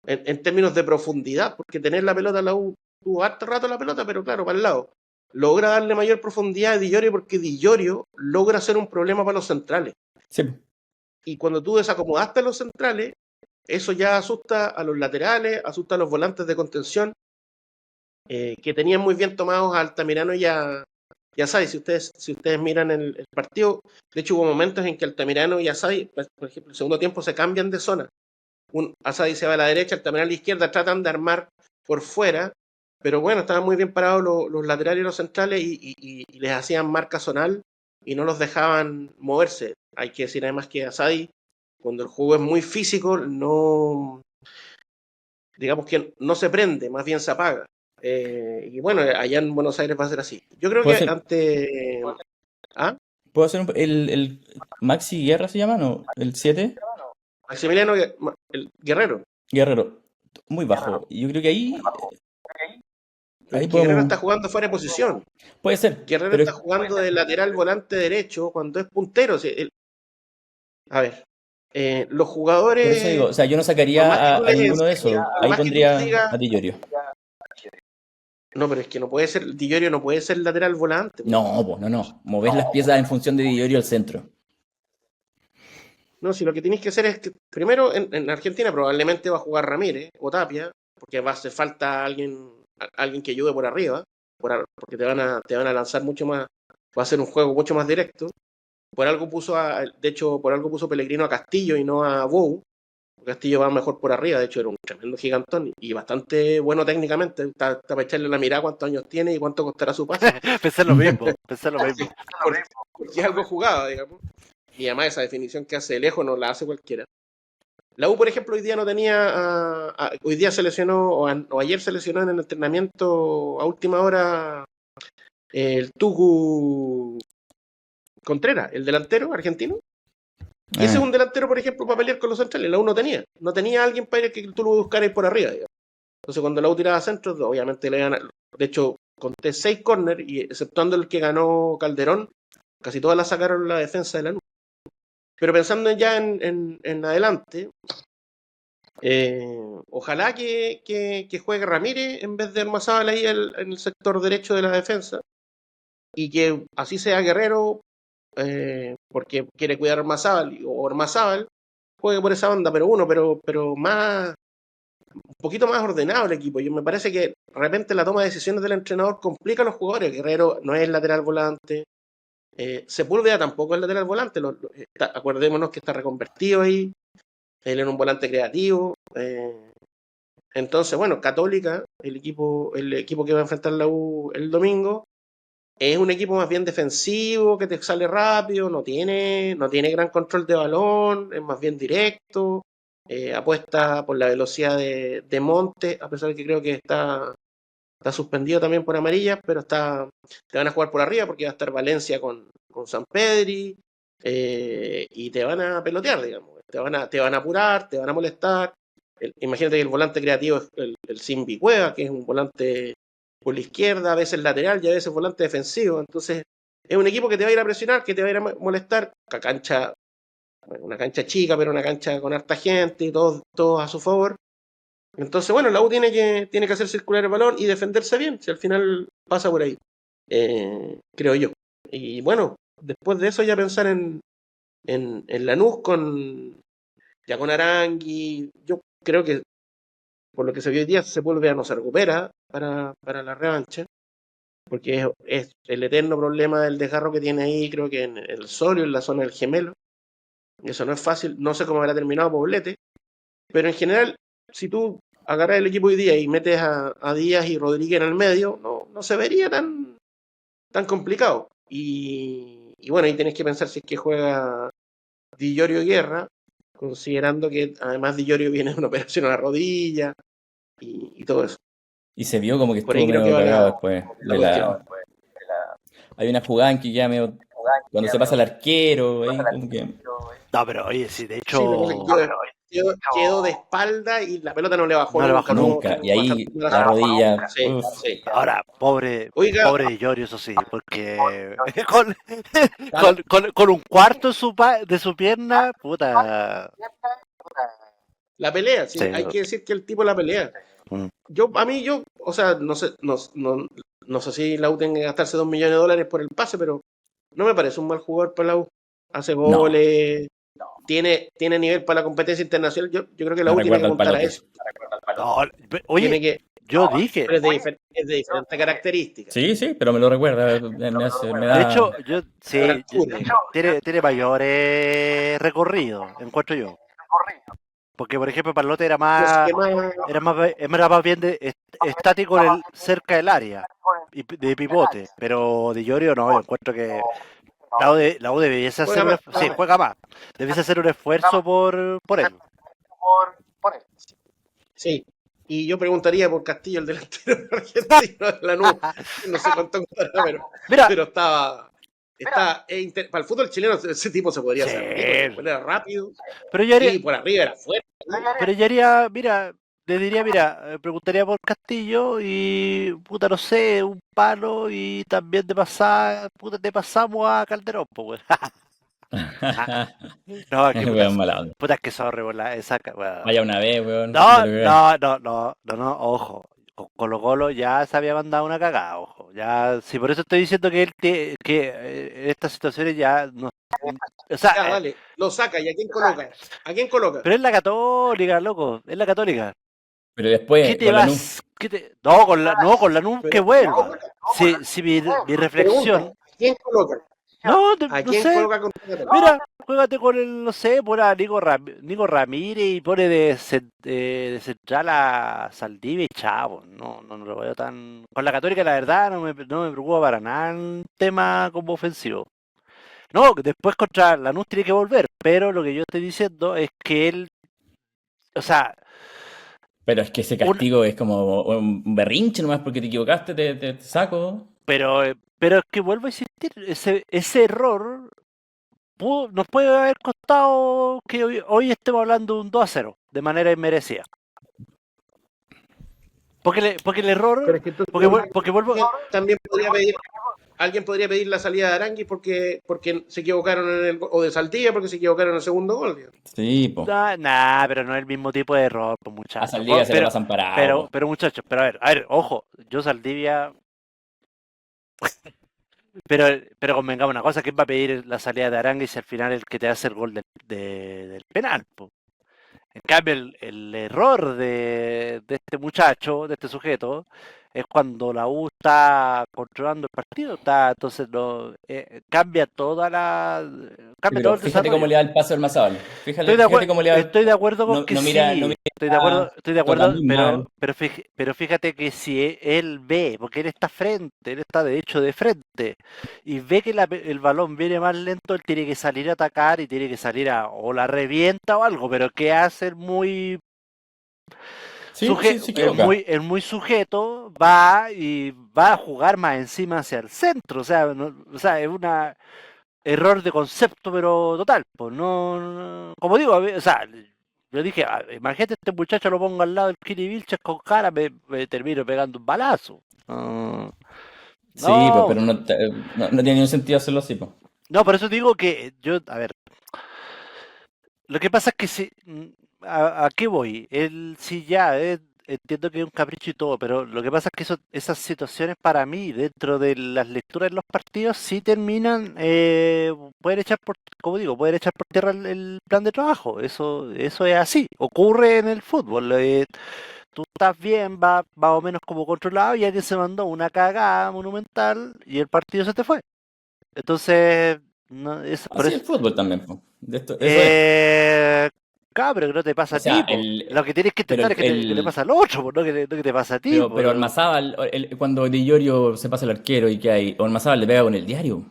en términos de profundidad, porque tener la pelota, la U tuvo harto rato la pelota, pero claro, para el lado. logra darle mayor profundidad a Di Llorio porque Di Llorio logra ser un problema para los centrales. Sí. Y cuando tú desacomodaste a los centrales, eso ya asusta a los laterales, asusta a los volantes de contención, que tenían muy bien tomados a Altamirano y a Asadi. Si ustedes miran el partido, de hecho hubo momentos en que Altamirano y Asadi, por ejemplo, el segundo tiempo se cambian de zona. Asadi se va a la derecha, Altamirano a la izquierda, tratan de armar por fuera, pero bueno, estaban muy bien parados los laterales y los centrales y les hacían marca zonal y no los dejaban moverse. Hay que decir además que Asadi, cuando el juego es muy físico, no, digamos que no se prende, más bien se apaga. Y bueno, allá en Buenos Aires va a ser así. Yo creo ¿Puedo que hacer, ante... ¿Ah? puedo hacer el Maxi Guerra se llama, ¿no? El 7 Maximiliano el Guerrero. Guerrero. Muy bajo. Y yo creo que ahí Pero es que Guerrero podemos. está jugando fuera de posición. Puede ser, Guerrero pero está jugando de lateral volante derecho cuando es puntero. A ver, los por eso digo, jugadores, o sea, yo no por sacaría más que tú a les ninguno de enseñes, esos. por Ahí más que tú les pondría digas, a Di Llorio. no, pero es que no puede ser, Di Llorio no puede ser lateral volante. No, pues, no. Mover las piezas en función de Di Llorio al centro. No, si lo que tienes que hacer es que, primero, en Argentina probablemente va a jugar Ramírez o Tapia, porque va a hacer falta alguien que ayude por arriba, porque te van a lanzar mucho más, va a ser un juego mucho más directo. De hecho, por algo puso Pellegrino a Castillo y no a Bou. Castillo va mejor por arriba, de hecho era un tremendo gigantón y bastante bueno técnicamente. Está para echarle la mirada cuántos años tiene y cuánto costará su pase. Pensé lo mismo. Porque es algo jugado, digamos. Y además esa definición que hace de lejos no la hace cualquiera. La U, por ejemplo, hoy día no tenía, hoy día se lesionó, o ayer se lesionó en el entrenamiento a última hora el Tucu Contreras, el delantero argentino. Y ese es un delantero, por ejemplo, para pelear con los centrales. La U no tenía. No tenía alguien para ir que tú lo buscaras por arriba, digamos. Entonces, cuando la U tiraba centros, obviamente le ganan. De hecho, conté 6 corners y exceptuando el que ganó Calderón, casi todas las sacaron la defensa de la U. Pero pensando ya en adelante, ojalá que juegue Ramírez en vez de Ormazábal ahí en el sector derecho de la defensa y que así sea Guerrero, porque quiere cuidar a Ormazábal o Ormazábal juegue por esa banda, pero más, un poquito más ordenado el equipo. Yo me parece que de repente la toma de decisiones del entrenador complica a los jugadores. Guerrero no es lateral volante. Sepúlveda tampoco es lateral volante. Acordémonos que está reconvertido ahí. Él era un volante creativo. Entonces, bueno, Católica, el equipo que va a enfrentar la U el domingo, es un equipo más bien defensivo, que te sale rápido, no tiene gran control de balón, es más bien directo, apuesta por la velocidad de Monte, a pesar de que creo que está suspendido también por amarillas, pero te van a jugar por arriba porque va a estar Valencia con San Pedri, y te van a pelotear, digamos, te van a apurar, te van a molestar. Imagínate que el volante creativo es el Simbi Cueva, que es un volante por la izquierda, a veces lateral y a veces volante defensivo. Entonces, es un equipo que te va a ir a presionar, que te va a ir a molestar. Una cancha chica, pero una cancha con harta gente y todos a su favor. Entonces, bueno, la U tiene que hacer circular el balón y defenderse bien, si al final pasa por ahí, creo yo. Y bueno, después de eso ya pensar en Lanús con Arangui. Yo creo que por lo que se vio hoy día, Sepúlveda no se recupera para la revancha, porque es el eterno problema del desgarro que tiene ahí, creo que en el sóleo, en la zona del gemelo. Eso no es fácil, no sé cómo habrá terminado Poblete, pero en general, si tú agarras el equipo hoy día y metes a Díaz y Rodríguez en el medio, no se vería tan complicado. Y bueno, ahí tenés que pensar si es que juega Di Llorio Guerra, considerando que además Di Llorio viene de una operación a la rodilla y todo eso. Y se vio como que Por estuvo ahí creo que medio va cagado después. la cuestión. Hay una jugada en que ya medio. Cuando se pasa el arquero, ahí como que. No, pero oye, sí, de Sí, pero hecho, quedó de espalda y la pelota no le bajó no le bajó Nunca. Y ahí la rodilla. Sí, Uf. sí. ahora, pobre Oiga, Di Llorio, eso sí, porque con un cuarto de su pierna, puta. la pelea, sí, Sí. hay que decir que el tipo la pelea. Mm. O sea, no sé, no, No sé si la U tenga que gastarse $2 millones por el pase, pero no me parece un mal jugador para la U. Hace No, goles, tiene nivel para la competencia internacional. Yo creo que la me U tiene que recuerda al apuntar a Palote. eso. No, Tiene oye, que, yo dije, pero es de diferentes características. Sí, pero me lo recuerda. Me de da. hecho, yo sí, Altura. tiene mayores recorridos, encuentro yo. Porque, por ejemplo, Parlote No sé qué más. era más bien estático cerca del área, y de pivote. Pero Di Llorio no, yo encuentro que la U debiese hacer Juega más. sí, juega más. Debiese hacer un esfuerzo por él. Sí. Y yo preguntaría por Castillo, el delantero argentino de Lanús. No sé cuánto costará, Mira, pero para el fútbol chileno ese tipo se podría sí, hacer rico. Después era rápido pero yo haría, y por arriba era fuerte. pero yo haría, mira, le diría, mira, preguntaría por Castillo y, puta, no sé, un palo y también de pasar, puta, te pasamos a Calderón, pues, no, es que puta, Weón mala onda. puta, es que sorry, esa, weón. Vaya una vez, weón. De No, lo que no, no, no, no, no, ojo. Con Colo Colo ya se había mandado una cagada, ojo. Ya, sí, por eso estoy diciendo que en estas situaciones ya no. O sea, Ya, dale, lo saca. ¿Y a quién coloca? ¿A quién coloca? pero es la católica, loco, es la católica. Pero ¿Qué después, te con la NU. vas? No, con la NU que Pero vuelva. Si mi pregunta, reflexión. ¿a quién coloca? No, ¿A no quién sé. coloca contra Católica? Mira, juégate con el, no sé, pon a Nico Ramírez y pone de central a Saldivia y chavo. No, no, no lo veo tan. Con la Católica, la verdad, no me preocupa para nada el tema como ofensivo. No, después contra Lanús tiene que volver, pero lo que yo estoy diciendo es que él, o sea, Pero es que ese un, castigo es como un berrinche nomás porque te equivocaste, te saco. pero es que vuelvo a insistir, ese error nos puede haber costado que hoy estemos hablando de un 2-0 de manera inmerecida. Porque el error, Pero es que entonces porque vuelvo, también alguien podría pedir la salida de Arangui porque se equivocaron o de Saldivia porque se equivocaron en el segundo gol. Digamos. Sí, po. pero no es el mismo tipo de error, pues A muchachos. Saldivia se lo pasan parado, po. Pero muchachos, pero a ver, ojo, yo Saldivia, pero convengamos una cosa, ¿quién va a pedir la salida de Arangui si al final el que te hace el gol del penal, po? En cambio, el error de este muchacho, de este sujeto, es cuando la U está controlando el partido, entonces Sí, cambia todo pero el fíjate cómo desarrollo. le da el paso al Mazabal. Fíjate cómo le da. Estoy de acuerdo con que No sí, mira, estoy de toca acuerdo, muy mal. pero fíjate que si él ve, porque él está de hecho de frente, y ve que el balón viene más lento, él tiene que salir a atacar y tiene que salir o la revienta o algo, pero ¿qué hace? Sí, pues sí, se equivoca. El muy sujeto va y va a jugar más encima hacia el centro, o sea, o sea, es una error de concepto, pero total, pues como digo, o sea, yo dije, imagínate este muchacho lo pongo al lado del Kiri Vilches con cara, me termino pegando un balazo. Sí, pues, No, pero no tiene ningún sentido hacerlo así, pues. no, por eso digo que a ver, lo que pasa es que si, ¿a qué voy? Si ya, entiendo que es un capricho y todo, pero lo que pasa es que esas situaciones para mí, dentro de las lecturas de los partidos, sí terminan, pueden echar como digo, pueden echar por tierra el plan de trabajo. Eso es así. Ocurre en el fútbol. Tú estás bien, va más o menos como controlado, y alguien se mandó una cagada monumental y el partido se te fue. Entonces, no, por Así eso. es el fútbol también, pues. Eso es. Eh, Claro, que no te pasa O a ti, sea, po. Lo que tienes que pero intentar es que le pasa al otro, po, no que te pasa a ti, po. pero Ormazábal, cuando Di Llorio se pasa el arquero y que hay, Ormazábal le pega con el diario.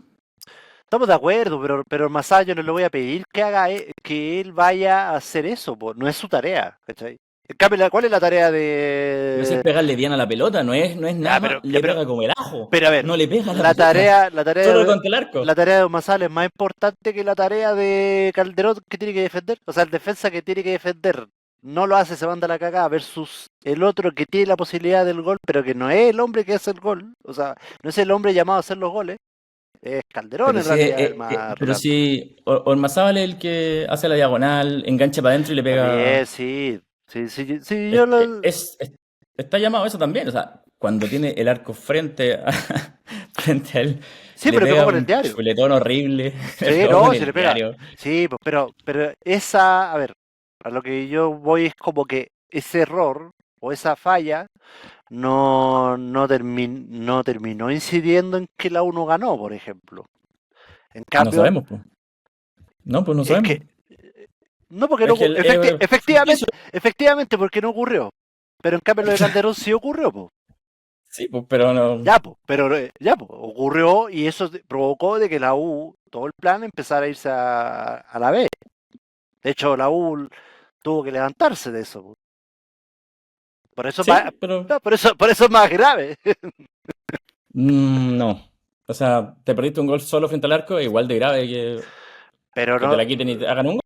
Estamos de acuerdo, pero más allá yo no le voy a pedir que haga que él vaya a hacer eso, po. No es su tarea, ¿cachai? En cambio, ¿cuál es la tarea Pero si es de? pegarle bien a la pelota, no es Ya, nada más, le pega como el ajo. pero a ver, No le pega a la pelota. Solo contra el arco. la tarea de Masal es más importante que la tarea de Calderón que tiene que defender. O sea, el defensa que tiene que defender no lo hace, se manda la cagada, versus el otro que tiene la posibilidad del gol, pero que no es el hombre que hace el gol. O sea, no es el hombre llamado a hacer los goles. Es Calderón Pero en sí, realidad el más relevante. Ormazábal es el que hace la diagonal, engancha para adentro y le Está bien, pega. sí. Sí, sí, sí, es- es- está llamado a eso también. O sea, cuando tiene el arco frente a él, Sí, le pero pegó pega por el un diario. chuletón horrible. Sí, Le pegó no, con se el le pega. diario. Sí, pues, pero esa, a ver, a lo que yo voy es como que ese error o esa falla no terminó incidiendo en que la uno ganó, por ejemplo. En No cambio, sabemos, pues. No, pues no es sabemos. que no porque Es no que ficticio. efectivamente porque no ocurrió. Pero en cambio lo de Calderón sí ocurrió, pues. Sí, pues, pero no. Ya, pues, pero ya, pues, ocurrió y eso provocó de que la U, todo el plan, empezara a irse a la B. De hecho, la U tuvo que levantarse de eso, pues. Por eso, Sí, pero no, por eso es más grave. no. O sea, te perdiste un gol solo frente al arco, igual de grave Pero que te no, la quiten y te hagan un gol.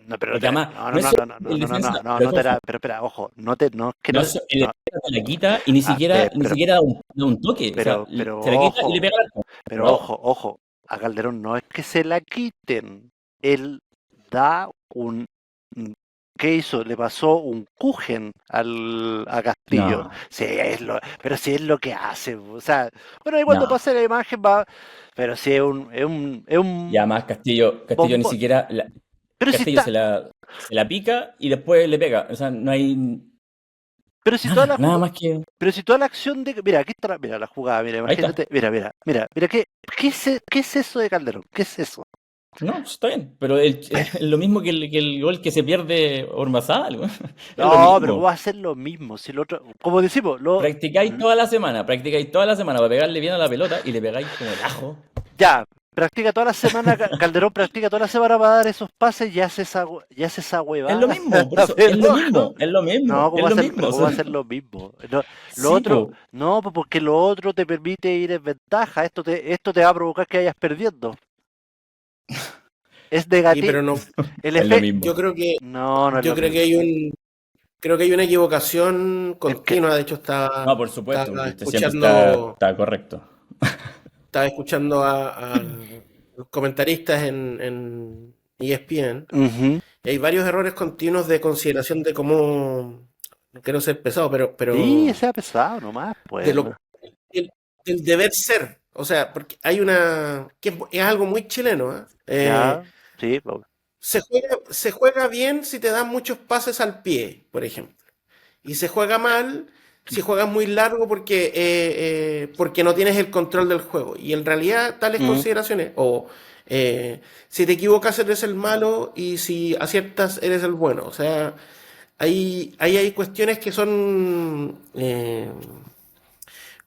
no, pero Porque además, no, no no, es no, solo no, no, el no, no, defensa, no, no, pero no te ojo, la, pero espera, ojo, no es que no no, es, el no, defensa te la quita y ni siquiera, ni pero, siquiera da un toque. O sea, pero se la quita y le ojo, pega al arco. pero No, ojo, a Calderón no es que se la quiten, él da un, ¿qué hizo? Le pasó un Kuchen a Castillo. no, Sí, pero sí es lo que hace. O sea, bueno, ahí cuando no. pase la imagen va, pero sí es Y un además Castillo ni bombón. siquiera, Pero si Castillo está, se la pica y después le pega. O sea, no hay pero si toda la nada jugada, más que... pero si toda la acción de, mira, aquí está, mira la jugada, mira, Ahí está. imagínate, mira, ¿qué es eso de Calderón? ¿Qué es eso? No, está bien, pero es lo mismo que el gol que se pierde Ormazábal, güey. Es lo No, pero mismo. va a hacer lo mismo. Si el otro, como decimos, Practicáis toda la semana para pegarle bien a la pelota y le pegáis como el ajo. ya, practica toda la semana, Calderón practica toda la semana para dar esos pases y ya hace esa Es lo huevada. mismo, por eso, es lo mismo, es lo mismo, No, es lo mismo. pero O ¿cómo va sea, a ser lo mismo? No, lo sí, otro, po. no, pues porque lo otro te permite ir en ventaja. Esto te va a provocar que vayas perdiendo. Es Sí, negativo. pero no, El Es lo efecto. yo mismo. creo que, No es yo lo creo que mismo. creo que hay una equivocación Es que, continua. De hecho, No, por supuesto, porque usted siempre escuchando, está correcto. estaba escuchando a los comentaristas en ESPN, ujú. y hay varios errores continuos de consideración de cómo, no quiero ser pesado, Sí, pero sea pesado nomás, de pues. lo, del, del deber ser. O sea, porque hay es algo muy chileno, ¿eh? Ya, sí, pues. Se juega bien si te dan muchos pases al pie, por ejemplo. Y se juega mal si juegas muy largo porque no tienes el control del juego. Y en realidad tales Mm. consideraciones, o si te equivocas eres el malo y si aciertas eres el bueno. O sea, ahí hay cuestiones que son,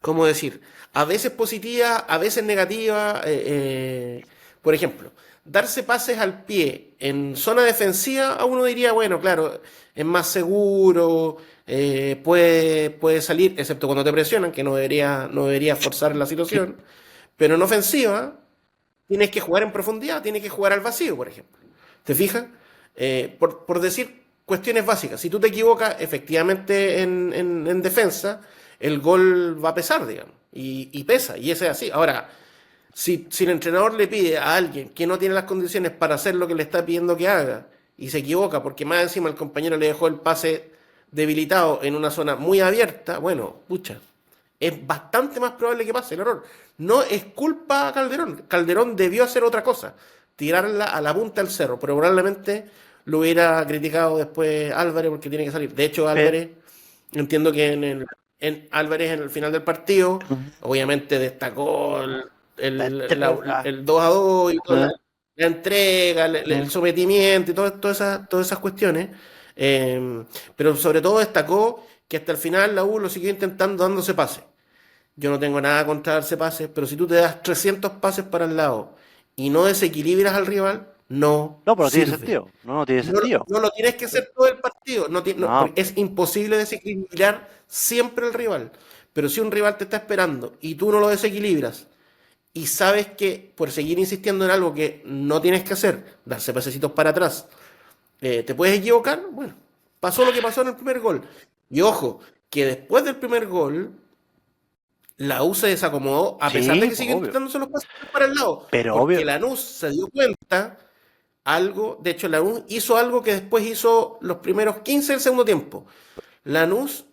¿cómo decir? A veces positivas, a veces negativas. Por ejemplo, darse pases al pie en zona defensiva, a uno diría, bueno, claro, es más seguro, puede salir, excepto cuando te presionan, que no debería forzar la Sí, situación. Pero en ofensiva, tienes que jugar en profundidad, tienes que jugar al vacío, por ejemplo. ¿Te fijas? Por decir cuestiones básicas, si tú te equivocas efectivamente en defensa, el gol va a pesar, digamos, y pesa, y ese es así. Ahora, si el entrenador le pide a alguien que no tiene las condiciones para hacer lo que le está pidiendo que haga, y se equivoca porque más encima el compañero le dejó el pase debilitado en una zona muy abierta, bueno, pucha, es bastante más probable que pase el error. No es culpa a Calderón. Calderón debió hacer otra cosa, tirarla a la punta del cerro, pero probablemente lo hubiera criticado después Álvarez porque tiene que salir. De hecho, pero, Álvarez, entiendo que en Álvarez en el final del partido, ujú. obviamente destacó Ah, el 2-2 y toda ah, la entrega, el ah. sometimiento y todas esas cuestiones. Pero sobre todo destacó que hasta el final la U lo siguió intentando dándose pases. Yo no tengo nada contra darse pases, pero si tú te das 300 pases para el lado y no desequilibras al rival, no No, pero no tiene sirve. sentido. No tiene sentido. No lo tienes que hacer todo el partido. No, Porque es imposible desequilibrar siempre el rival. Pero si un rival te está esperando y tú no lo desequilibras y sabes que por seguir insistiendo en algo que no tienes que hacer, darse pasecitos para atrás, te puedes equivocar, bueno, pasó lo que pasó en el primer gol. Y ojo, que después del primer gol, la U se desacomodó, a pesar de sí, que pues, siguió obvio. intentándose los pases para el lado, Pero porque obvio. Lanús se dio cuenta algo, de hecho Lanús hizo algo que después hizo los primeros 15 del segundo tiempo. Lanús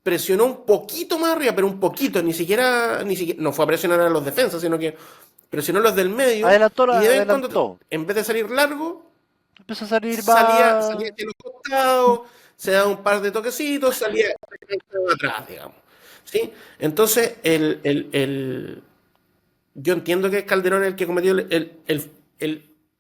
presionó un poquito más arriba, pero un poquito, ni siquiera, no fue a presionar a los defensas, sino que presionó a los del medio, Adelantó, y de vez en cuando, adelantó. en vez de salir largo, Empezó a salir salía más. hacia los costados, se daba un par de toquecitos, salía atrás, digamos. ¿Sí? Entonces, yo entiendo que es Calderón el que cometió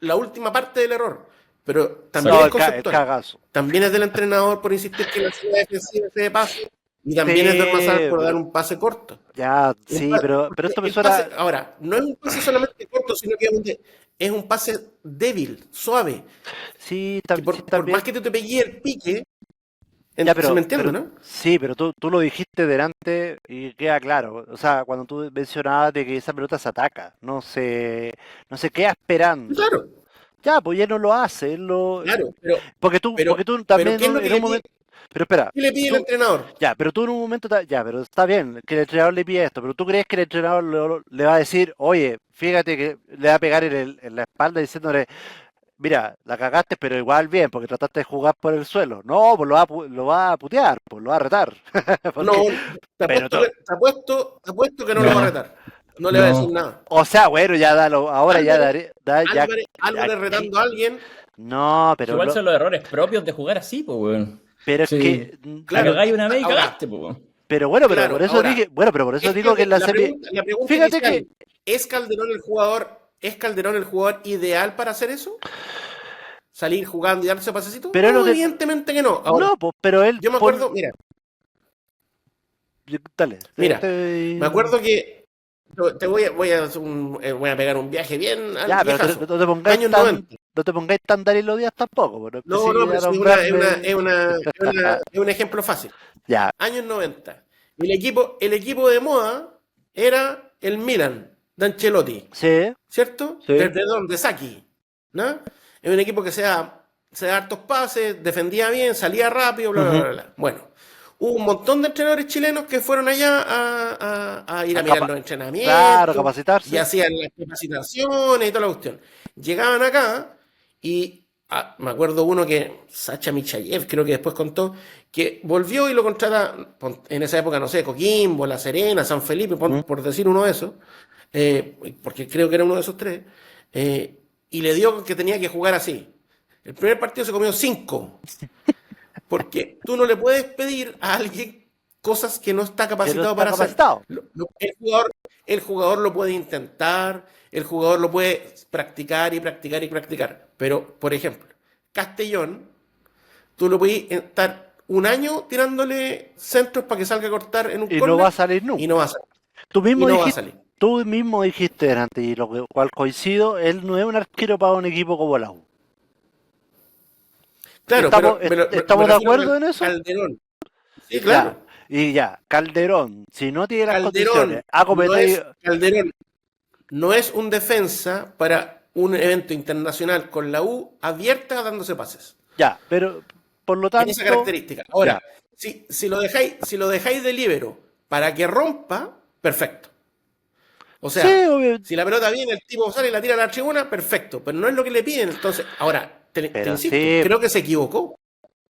la última parte del error, pero también No, es el conceptual. cagazo. También es del entrenador por insistir que la salida defensiva se de pase, y también es del Mazal por dar un pase corto. Ya, sí, pero esto me suena. Ahora, no es un pase solamente corto, sino que es un pase débil, suave. Sí, Que por también. más que tú te pegues el pique, Ya, ¿sí me entiendes, no? Sí, pero tú lo dijiste delante y queda claro. O sea, cuando tú mencionabas de que esa pelota se ataca, no se queda esperando. Claro, Ya, pues ya no lo hace, claro, porque tú pero también ¿qué es lo que en le un pide? momento. Pero espera, ¿Qué le pide el tú, entrenador? ya, pero tú en un momento, ya, pero está bien que el entrenador le pida esto, pero tú crees que el entrenador le va a decir, oye, fíjate que le va a pegar en la espalda diciéndole, mira, la cagaste, pero igual bien, porque trataste de jugar por el suelo. No, pues lo va a putear, pues lo va a retar. No, Porque, te pero apuesto que no lo va a No, retar. No le va a decir no. nada. o sea, bueno, ya dalo, ahora ya Álvarez, daré, ya, Álvarez retando a alguien, no, Que igual son los errores propios de jugar así, pues, weón. pero es Sí. que, La claro. cagáis una vez y Ahora, cagaste, pues, weón. pero bueno, claro, por eso ahora, dije, bueno, pero por eso digo que en la serie, la pregunta fíjate inicial, que, ¿es Calderón el jugador ideal para hacer eso? ¿Salir jugando y darse pasecito? pero No, no, evidentemente que no. Ahora, no, pues, pero él, yo me acuerdo, mira, dale, me acuerdo que te voy a pegar un viaje bien al ya, pero viejazo. no te pongáis Años tan, 90. no te pongáis tan Darío Díaz tampoco, pero No, empecé pero a es nombrarme, es un ejemplo fácil. ya, Años 90. El equipo de moda era el Milan de Ancelotti, sí, ¿cierto? sí. De Saki, ¿no? Es un equipo que se da hartos pases, defendía bien, salía rápido, bla, bla, Ujú. bla, bla. Bueno, hubo un montón de entrenadores chilenos que fueron allá a ir a mirar los Claro, entrenamientos y capacitarse. hacían las capacitaciones y toda la cuestión. Llegaban acá y me acuerdo uno que, Sacha Michayev, creo que después contó, que volvió y lo contrata, en esa época, no sé, Coquimbo, La Serena, San Felipe, por decir uno de esos, porque creo que era uno de esos tres, y le dio que tenía que jugar así. El primer partido se comió 5, porque tú no le puedes pedir a alguien cosas que no está Que no capacitado está para hacer. capacitado. El jugador lo puede intentar, el jugador lo puede practicar y practicar y practicar. Pero, por ejemplo, Castellón, tú lo puedes estar un año tirándole centros para que salga a cortar en un Y no va a córner salir y nunca. no va a salir. Tú Y mismo no va a dijiste, salir. tú mismo dijiste delante, y lo cual coincido, él no es un arquero para un equipo como la U. Claro, ¿Estamos, pero estamos de refiero acuerdo a en eso? Calderón. Sí, Ya, claro. y ya, Calderón, si no tiene las condiciones, Calderón no es un defensa para un evento internacional con la U abierta dándose pases. ya, pero por lo Tiene esa tanto, característica. Ahora, ya, si lo dejáis de líbero para que rompa, perfecto. O sí, sea, obvio, si la pelota viene, el tipo sale y la tira a la tribuna, perfecto. Pero no es lo que le piden. Entonces, ahora, te pero insisto, sí, creo que se equivocó.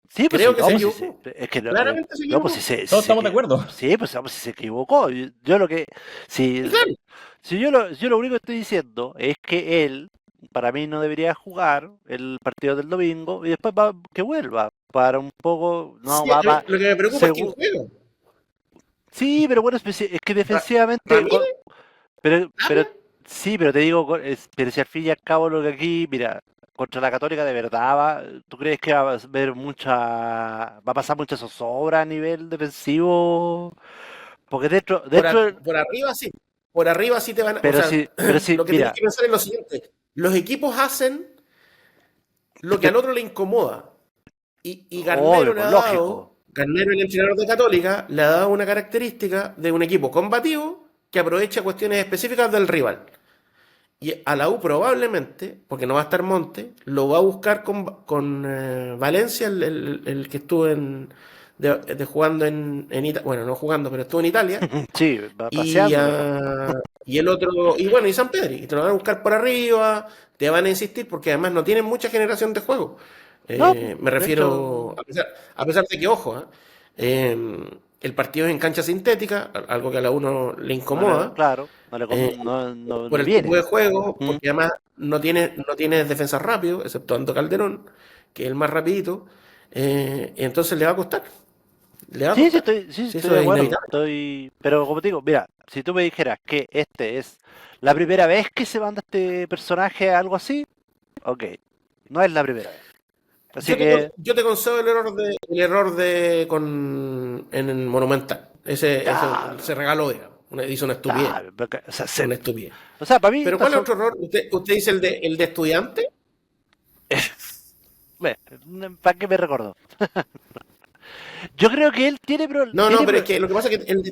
sí, pues Creo sí, que no, se pues sí, equivocó. es que Claramente se no, pues equivocó. Todos estamos de acuerdo. sí, pues vamos, si se equivocó, yo lo que, si, Y claro, yo lo único que estoy diciendo es que él, para mí no debería jugar el partido del domingo y después que vuelva para un poco, no, sí, va, lo que me preocupa es quién segu- juega. sí, pero bueno, es que defensivamente, ¿Ramírez? pero ¿Tapia? sí, pero te digo, pero si al fin y al cabo lo que aquí, mira, contra la Católica de verdad, ¿tú crees que va a ver va a pasar mucha zozobra a nivel defensivo? Porque Por arriba sí. Por arriba sí te van a. O sea, pero sí, lo que tienes mira, que pensar es lo siguiente. Los equipos hacen lo que al otro le incomoda. Y obvio, Garnero le pues ha lógico. dado, Garnero, el entrenador de Católica, le ha dado una característica de un equipo combativo que aprovecha cuestiones específicas del rival. Y a la U probablemente, porque no va a estar Monte, lo va a buscar con Valencia, el que estuvo jugando en Italia. Bueno, no jugando, pero estuvo en Italia. Sí, va Y, paseando. y el otro, y bueno, y San Pedri, y te lo van a buscar por arriba, te van a insistir, porque además no tienen mucha generación de juego. No, pues, Me de hecho, refiero, a pesar de que, ojo, el partido es en cancha sintética, algo que a la uno le incomoda, Claro, por no el tipo viene. de juego, Mm. porque además no tiene defensas rápidos, exceptuando Calderón, que es el más rapidito, entonces le va a costar, le va a Sí, costar. sí, Sí, estoy eso de es acuerdo. inevitable. Pero como te digo, mira, si tú me dijeras que este es la primera vez que se manda este personaje a algo así, ok, no es la primera vez. Así que, Yo te concedo en el Monumental. Ese claro, regalo era. Hizo una estupidez. claro, o sea, Una estupidez. o sea, para mí, Pero ¿cuál es otro error? ¿Usted dice el de estudiante? ¿para qué me recordó? Yo creo que él tiene, No, no, pero es que lo que pasa es que el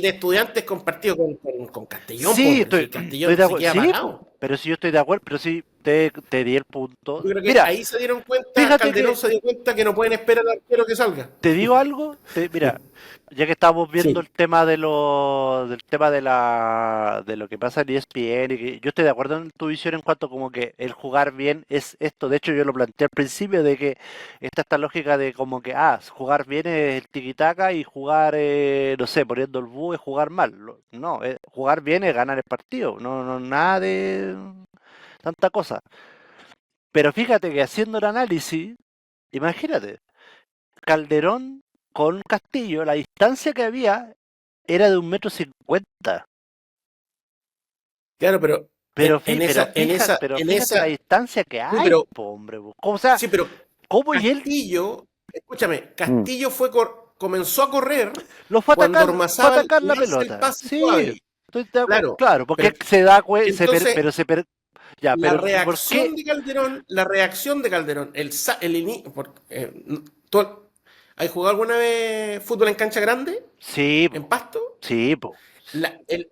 de estudiante es compartido con Castellón, Sí, pues, si estoy Castellón de se acuerdo. queda Sí, apagado. pero sí yo estoy de acuerdo, pero sí te di el punto. Yo creo que Mira, ahí se dieron cuenta, fíjate Calderón que se dio cuenta que no pueden esperar al arquero que salga. te digo algo, mira, ya que estamos viendo Sí. el tema del tema de lo que pasa en ESPN, y que yo estoy de acuerdo en tu visión en cuanto como que el jugar bien es esto. De hecho, yo lo planteé al principio de que esta lógica de como que jugar bien es el tiki-taka y jugar, no sé, poniendo el búho es jugar mal. No, jugar bien es ganar el partido, no nada de tanta cosa. Pero fíjate que haciendo el análisis, imagínate, Calderón con Castillo, la distancia que había era de 1,50 m. Claro, pero Pero fíjate la distancia que sí, hay, po, hombre. O sea, sí, pero ¿cómo y él Castillo, escúchame, Mm. Castillo comenzó a correr lo cuando fue a Ormazábal atacar la lanza el pelota? pase Sí, suave. estoy de acuerdo. Claro, Claro, porque pero se da cuenta, entonces ya, la pero ¿por reacción qué? de Calderón, ¿Has jugado alguna vez fútbol en cancha grande? Sí, ¿En po, pasto? sí, po.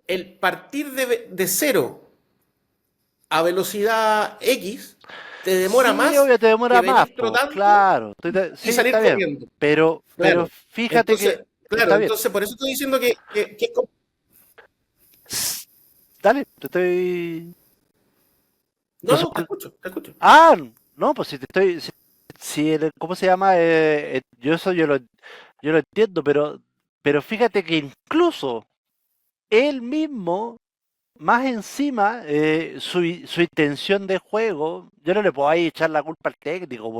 El partir de cero a velocidad X te demora Sí, más obvio, te que demora más, venir po, trotando claro. y Sí, salir está bien. corriendo. Pero Claro. fíjate que Entonces, claro, está bien. entonces por eso estoy diciendo Dale, te estoy. no, Lo no, te suscri- escucho, te escucho. Ah, no, pues si te estoy. Si ¿cómo se llama? Yo eso yo lo entiendo, pero fíjate que incluso él mismo, más encima, su intención de juego, yo no le puedo ahí echar la culpa al técnico,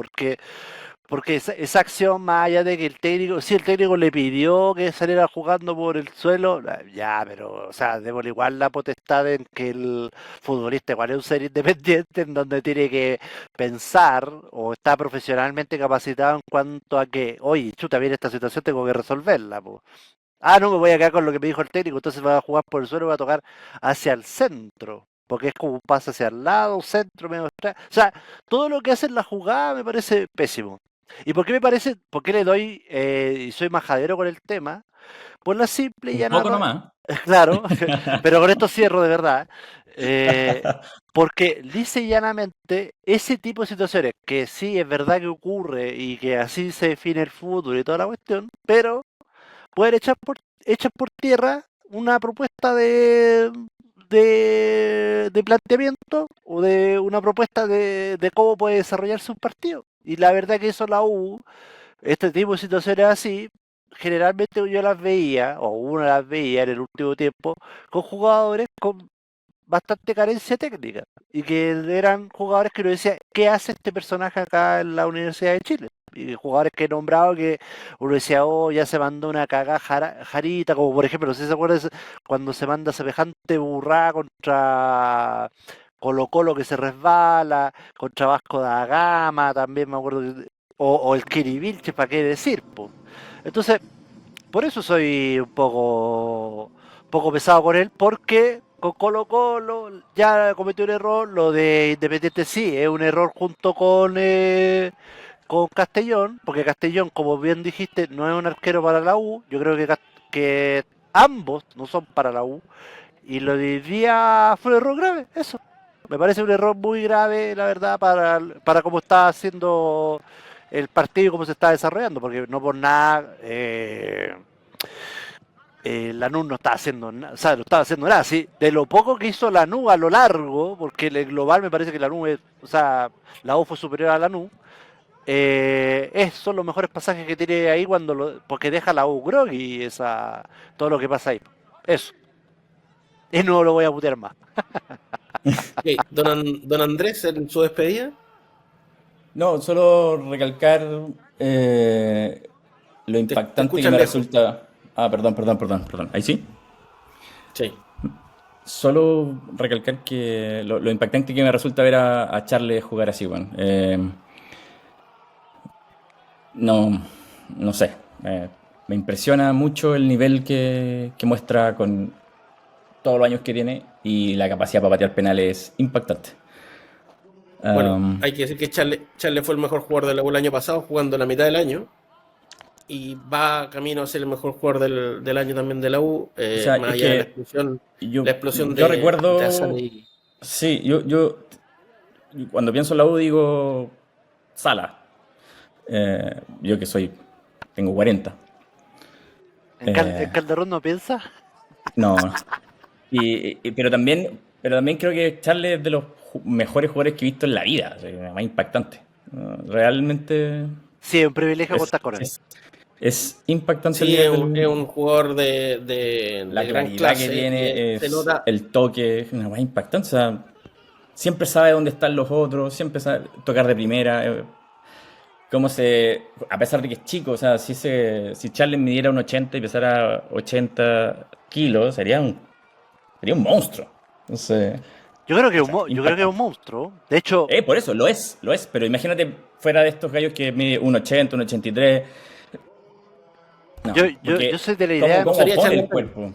porque esa acción, más allá de que el técnico, si el técnico le pidió que saliera jugando por el suelo, ya, pero, o sea, démosle igual la potestad en que el futbolista igual es un ser independiente en donde tiene que pensar o está profesionalmente capacitado en cuanto a que, oye, chuta, viene esta situación, tengo que resolverla, po. No me voy a quedar con lo que me dijo el técnico, entonces va a jugar por el suelo y va a tocar hacia el centro. Porque es como un pase hacia el lado, centro, medio atrás. O sea, todo lo que hace en la jugada me parece pésimo. ¿Y por qué me parece, por qué le doy, y soy majadero con el tema? Por la simple y Un llana poco nomás. claro, pero con esto cierro de verdad. eh, Porque lisa y llanamente, ese tipo de situaciones, que sí es verdad que ocurre y que así se define el fútbol y toda la cuestión, pero poder echar por tierra una propuesta de planteamiento o de una propuesta de cómo puede desarrollarse un partido. Y la verdad que eso la U, este tipo de situaciones así, generalmente yo las veía, o uno las veía en el último tiempo, con jugadores con bastante carencia técnica. Y que eran jugadores que uno decía, ¿qué hace este personaje acá en la Universidad de Chile? Y jugadores que he nombrado que uno decía, oh, ya se mandó una cagada jarita, como por ejemplo, no sé si se acuerdan cuando se manda semejante burrada contra Colo Colo que se resbala, contra Vasco da Gama, también me acuerdo, o el Kiri Vilches, ¿para qué decir? Po? Entonces, por eso soy un poco pesado con él, porque con Colo Colo ya cometió un error, lo de Independiente sí, es un error junto con Castellón, porque Castellón, como bien dijiste, no es un arquero para la U, yo creo que ambos no son para la U, y lo de hoy día fue un error grave, eso. Me parece un error muy grave, la verdad, para cómo está haciendo el partido y cómo se está desarrollando, porque no por nada Lanús no está haciendo nada, o sea, no estaba haciendo nada, sí, de lo poco que hizo Lanús a lo largo, porque el global me parece que Lanús o sea, la U fue superior a Lanús, son los mejores pasajes que tiene ahí porque deja la U groggy todo lo que pasa ahí. Eso. Y no lo voy a putear más. Ok, don Andrés, en su despedida. No, solo recalcar lo impactante que escuchan me lejos. resulta. Ah, perdón. ¿Ahí sí? Sí. Solo recalcar que lo impactante que me resulta ver a Charles jugar así, bueno. No sé. Me impresiona mucho el nivel que muestra con todos los años que tiene y la capacidad para patear penales es impactante. Bueno, hay que decir que Charles fue el mejor jugador de la U el año pasado, jugando la mitad del año. Y va camino a ser el mejor jugador del año también de la U, O sea, más es allá de que yo, la explosión yo de recuerdo. Asadi. Sí, yo cuando pienso en la U digo Sala. Yo que tengo 40. ¿En Eh, Calderón no piensa? no. Pero también creo que Charles es de los mejores jugadores que he visto en la vida. O sea, más impactante. Realmente Sí, es un privilegio es, contar con él. es impactante el Sí, es nivel un, es del. un jugador La de gran claridad que clase. tiene, Se es nota, el toque, es una más impactante. O sea, siempre sabe dónde están los otros, siempre sabe tocar de primera. A pesar de que es chico, o sea, si Charles midiera un 80 y pesara 80 kilos, sería un monstruo. Entonces, o sea, Yo creo que es un impactante. monstruo. De hecho, Por eso, lo es, pero imagínate fuera de estos gallos que mide un 80, un 83. No, yo porque soy de la ¿cómo, idea, no cómo sería pone Charles el Aranguis. cuerpo?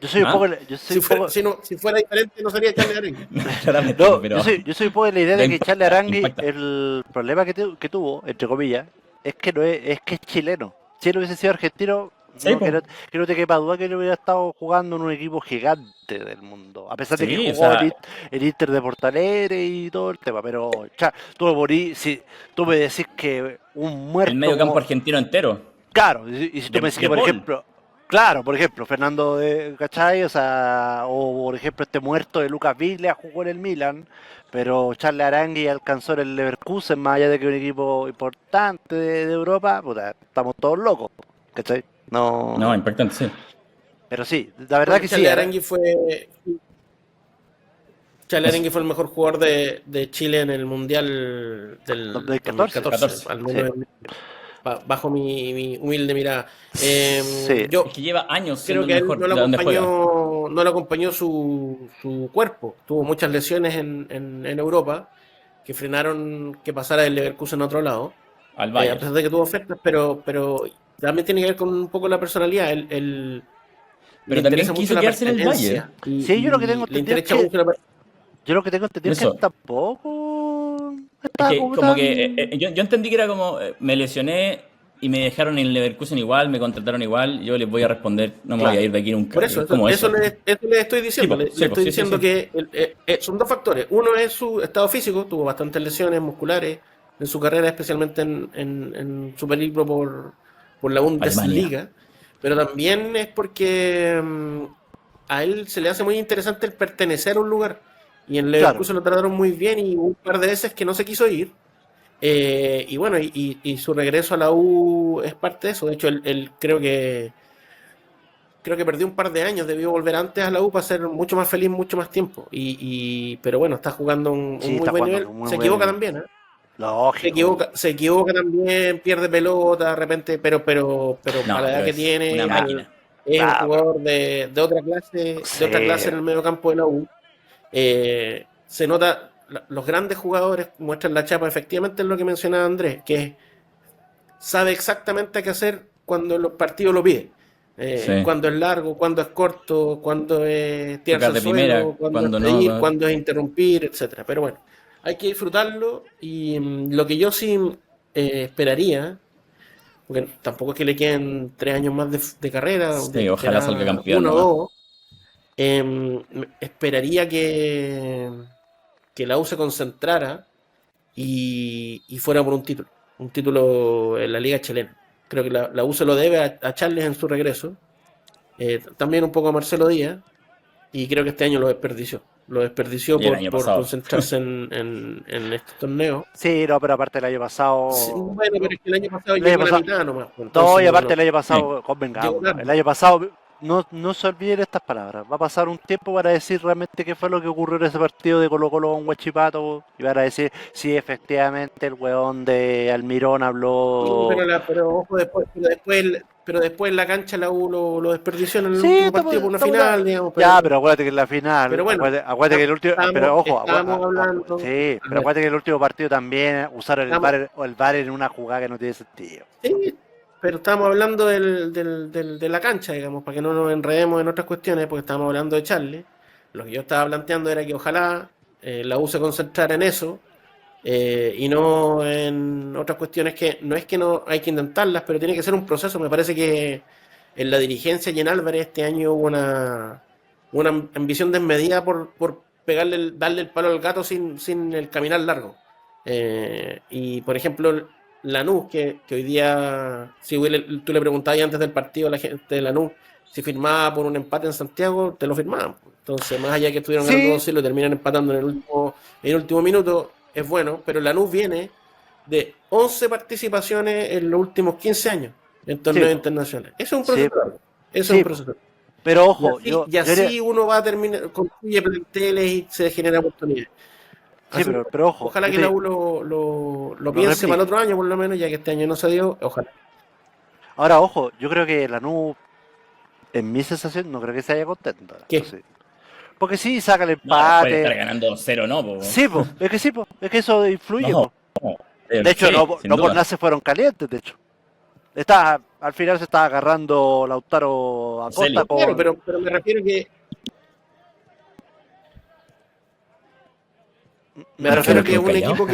yo soy un poco, ¿Ah? yo soy un poco, Si fuera diferente, no sería Charles Aranguis. Claramente no, no, pero yo soy un poco de la idea pero de que Charles Arangui, impacta. el problema que tuvo, entre comillas, es que no es que es chileno. Si él hubiese sido argentino, Sí, po. que no te quepa duda que él hubiera estado jugando en un equipo gigante del mundo. A pesar de que Sí, o jugó sea, el Inter de Porto Alegre y todo el tema, pero si tú me decís que un el muerto medio campo como argentino entero. claro, y si tú me decís que, De por Paul. ejemplo, claro, por ejemplo, Fernando de, ¿cachai? O sea, o por ejemplo, este muerto de Lucas Viglia jugó en el Milan, pero Charles Arangui alcanzó en el Leverkusen, más allá de que un equipo importante de Europa, puta, estamos todos locos, ¿cachai? No, No, impactante, sí. pero sí, la verdad Bueno, que sí, Charles es Aranguis fue el mejor jugador de Chile en el Mundial del 2014, 2014, 14. al sí, menos bajo mi humilde mirada. sí, Es Yo que lleva años creo siendo el que a él mejor de donde juega. no lo acompañó su cuerpo. Tuvo muchas lesiones en Europa que frenaron que pasara del Leverkusen a otro lado, Al a Bayern. pesar de que tuvo ofertas, pero también tiene que ver con un poco la personalidad. Le Pero también interesa mucho quiso la quedarse en el Bayern. pertenencia sí, yo lo que tengo y le entendido es interesa que mucho la yo lo que tengo entendido es que él Eso. tampoco Es estaba que como como que tan yo entendí que era como me lesioné y me dejaron en Leverkusen igual, me contrataron igual, yo les voy a responder, no me voy a claro. ir de aquí nunca. Por Y eso, es como eso. eso le estoy Sí, diciendo. po, Le sí, po, estoy sí, sí, diciendo sí. que son dos factores. Uno es su estado físico, tuvo bastantes lesiones musculares en su carrera, especialmente en su periplo por la Alemania. Bundesliga. Pero también es porque a él se le hace muy interesante el pertenecer a un lugar. Y en Claro, Leverkusen lo trataron muy bien y un par de veces que no se quiso ir. Y bueno, y su regreso a la U es parte de eso. De hecho, él creo que perdió un par de años, debió volver antes a la U para ser mucho más feliz mucho más tiempo. Pero bueno, está jugando un sí, muy está buen jugando nivel. un muy Se equivoca buen. también, ¿eh? Lógico. Se equivoca también, pierde pelota de repente, pero No, para la edad pero que es una tiene, máquina. es un Claro, jugador de otra sí. clase en el medio campo de la U. Se nota, los grandes jugadores muestran la chapa, efectivamente es lo que mencionaba Andrés, que sabe exactamente qué hacer cuando los partidos lo piden. Sí. Cuando es largo, cuando es corto, cuando es tirarse Tocar al de suelo, primera, cuando es cuando no. pedir, cuando es interrumpir, etcétera. Pero bueno, hay que disfrutarlo y lo que yo sí esperaría, porque tampoco es que le queden 3 años más de carrera, Sí, ojalá salga será campeón uno o nomás. dos, esperaría que la U se concentrara y fuera por un título en la Liga Chilena. Creo que la U se lo debe a Charles en su regreso, también un poco a Marcelo Díaz, y creo que este año lo desperdició. Lo desperdició Y el año por pasado. concentrarse en este torneo. Sí, no, pero aparte el año pasado. Sí, bueno, pero es que el año pasado El llegó año a la pasado- mitad nomás. Pues, No, entonces, y aparte bueno, el año pasado, convengamos, llegó tarde. el año pasado, no se olviden estas palabras. Va a pasar un tiempo para decir realmente qué fue lo que ocurrió en ese partido de Colo Colo con Huachipato. Y para decir si efectivamente el weón de Almirón Sí, habló. pero ojo, pero después en la cancha la U lo desperdició en el Sí, último partido por una final, digamos. ya, pero acuérdate que en la final, pero bueno, acuérdate que el último, pero ojo, estábamos hablando. sí, A pero ver, acuérdate que en el último partido también usaron el VAR en una jugada que no tiene sentido. sí, pero estamos hablando de la cancha, digamos, para que no nos enredemos en otras cuestiones, porque estamos hablando de Charlie. Lo que yo estaba planteando era que ojalá la U se concentrara en eso y no en otras cuestiones que no es que no hay que intentarlas, pero tiene que ser un proceso. Me parece que en la dirigencia y en Álvarez este año hubo una ambición desmedida por darle el palo al gato sin el caminar largo. Y por ejemplo, Lanús, que hoy día, si tú le preguntabas antes del partido a la gente de Lanús si firmaba por un empate en Santiago, te lo firmaban. Entonces, más allá que estuvieron Sí. ganando 2 y lo terminan empatando en el último minuto, es bueno, pero Lanús viene de 11 participaciones en los últimos 15 años en torneos Sí. internacionales. Eso es un Sí. proceso largo. Eso Sí. es un proceso. Pero ojo, Y así uno va a terminar, construye planteles y se genera oportunidades. Sí, Así pero ojo. ojalá yo que te- la U lo lo piense replique. para el otro año, por lo menos, ya que este año no se dio. Ojalá. Ahora, ojo, yo creo que Lanús, en mi sensación, no creo que se haya contento. ¿Qué? Sí. Porque sí, saca el No, puede estar empate. ganando 0, no, po. Sí, po, es que eso influye. No, Po. no. De hecho, Sí, sin no por duda. nada se fueron calientes, de hecho. Al final se estaba agarrando Lautaro Acosta Celio. con... Claro, pero me refiero que. Me Me refiero refiero que es un callado. equipo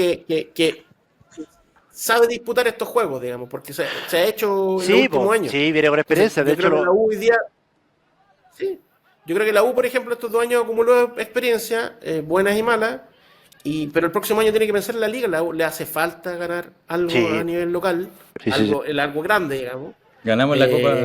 que sabe disputar estos juegos, digamos, porque se ha hecho en los Sí, últimos po, años. sí, viene con experiencia. Entonces, De yo hecho, creo que la U hoy día. Sí. Yo creo que la U, por ejemplo, estos 2 años acumuló experiencia, buenas y malas, pero el próximo año tiene que pensar en la liga. La U le hace falta ganar algo Sí. a nivel local, Sí, algo grande, digamos. Ganamos la Copa.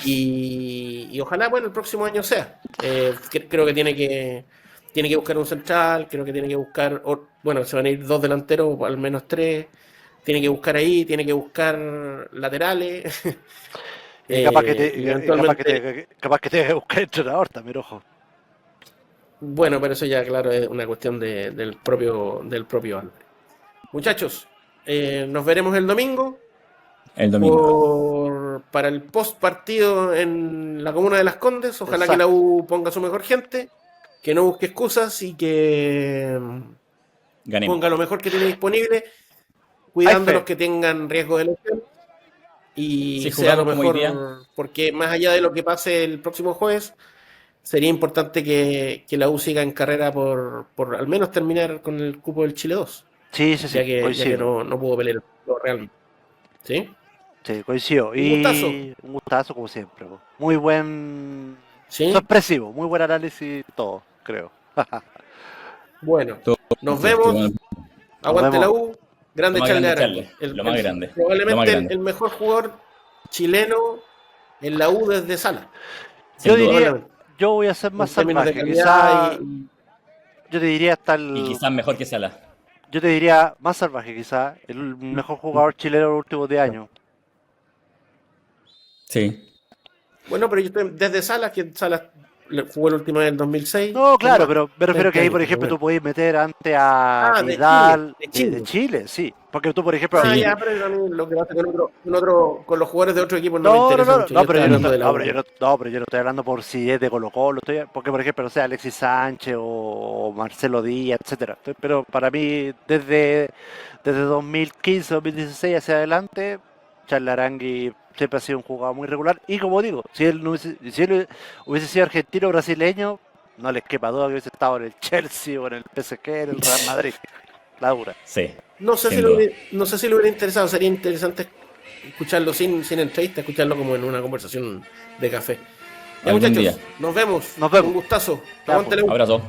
Y ojalá, bueno, el próximo año sea. Creo que tiene que buscar un central, creo que tiene que buscar, bueno, se van a ir 2 delanteros, o al menos 3. Tiene que buscar ahí, tiene que buscar laterales. capaz que y eventualmente, capaz que te busque entrenador también, ojo. bueno, pero eso ya, claro, es una cuestión del propio Álvarez. Muchachos, nos veremos el domingo. El domingo. Para el post partido en la comuna de Las Condes. Ojalá Exacto. que la U ponga su mejor gente, que no busque excusas y que Ganemos. ponga lo mejor que tiene disponible, cuidando a fe. los que tengan riesgo de lesión y Si sea lo jugamos como hoy mejor, porque más allá de lo que pase el próximo jueves, sería importante que la U siga en carrera por al menos terminar con el cupo del Chile 2, Sí, ya que no pudo pelear realmente. ¿Sí? Sí, coincido. Un gustazo como siempre. Po. Muy buen... ¿Sí? Sorpresivo, muy buen análisis todo, creo. Bueno, Todo- nos vemos. Nos Aguante vemos. la U. Grande Lo más Charlie grande, Arango. Charlie. Lo más grande. Probablemente Lo más grande. el mejor jugador chileno en la U desde Sala. Sin Yo duda. diría, yo voy a ser más En términos de salvaje. calidad Quizá, yo te diría hasta Y el... quizás mejor que Sala. Yo te diría más salvaje, quizá. El mejor jugador chileno de los últimos 10 años. Sí. Bueno, pero yo estoy desde Salas, que Salas jugó la última vez en 2006. No, claro, Bueno, pero me refiero que ahí, por 20 ejemplo, años, tú podés meter antes a Ah, de Vidal Chile, de de Chile, sí. Porque tú, por ejemplo... Ah, Sí. ya, pero a mí lo que pasa con los jugadores de otro equipo no me No, interesa mucho. Yo pero estoy yo no, hablando de la U. pero yo no estoy hablando por si es de Colo-Colo, porque por ejemplo, no sé, Alexis Sánchez o Marcelo Díaz, etcétera. Pero para mí, desde 2015, 2016 hacia adelante, Charly Arangui siempre ha sido un jugador muy regular. Y como digo, si él hubiese sido argentino o brasileño, no les quepa duda que hubiese estado en el Chelsea o en el PSG, en el Real Madrid. La dura. Sí. No sé Sin si duda. no sé si le hubiera interesado. Sería interesante escucharlo sin entrevista, escucharlo como en una conversación de café. Ya, Algún muchachos, día. nos vemos. Nos vemos. Un gustazo. Ya, Aguante la U. Abrazo.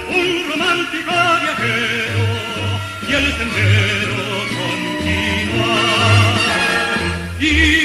Un romántico viajero y el sendero continúa. Y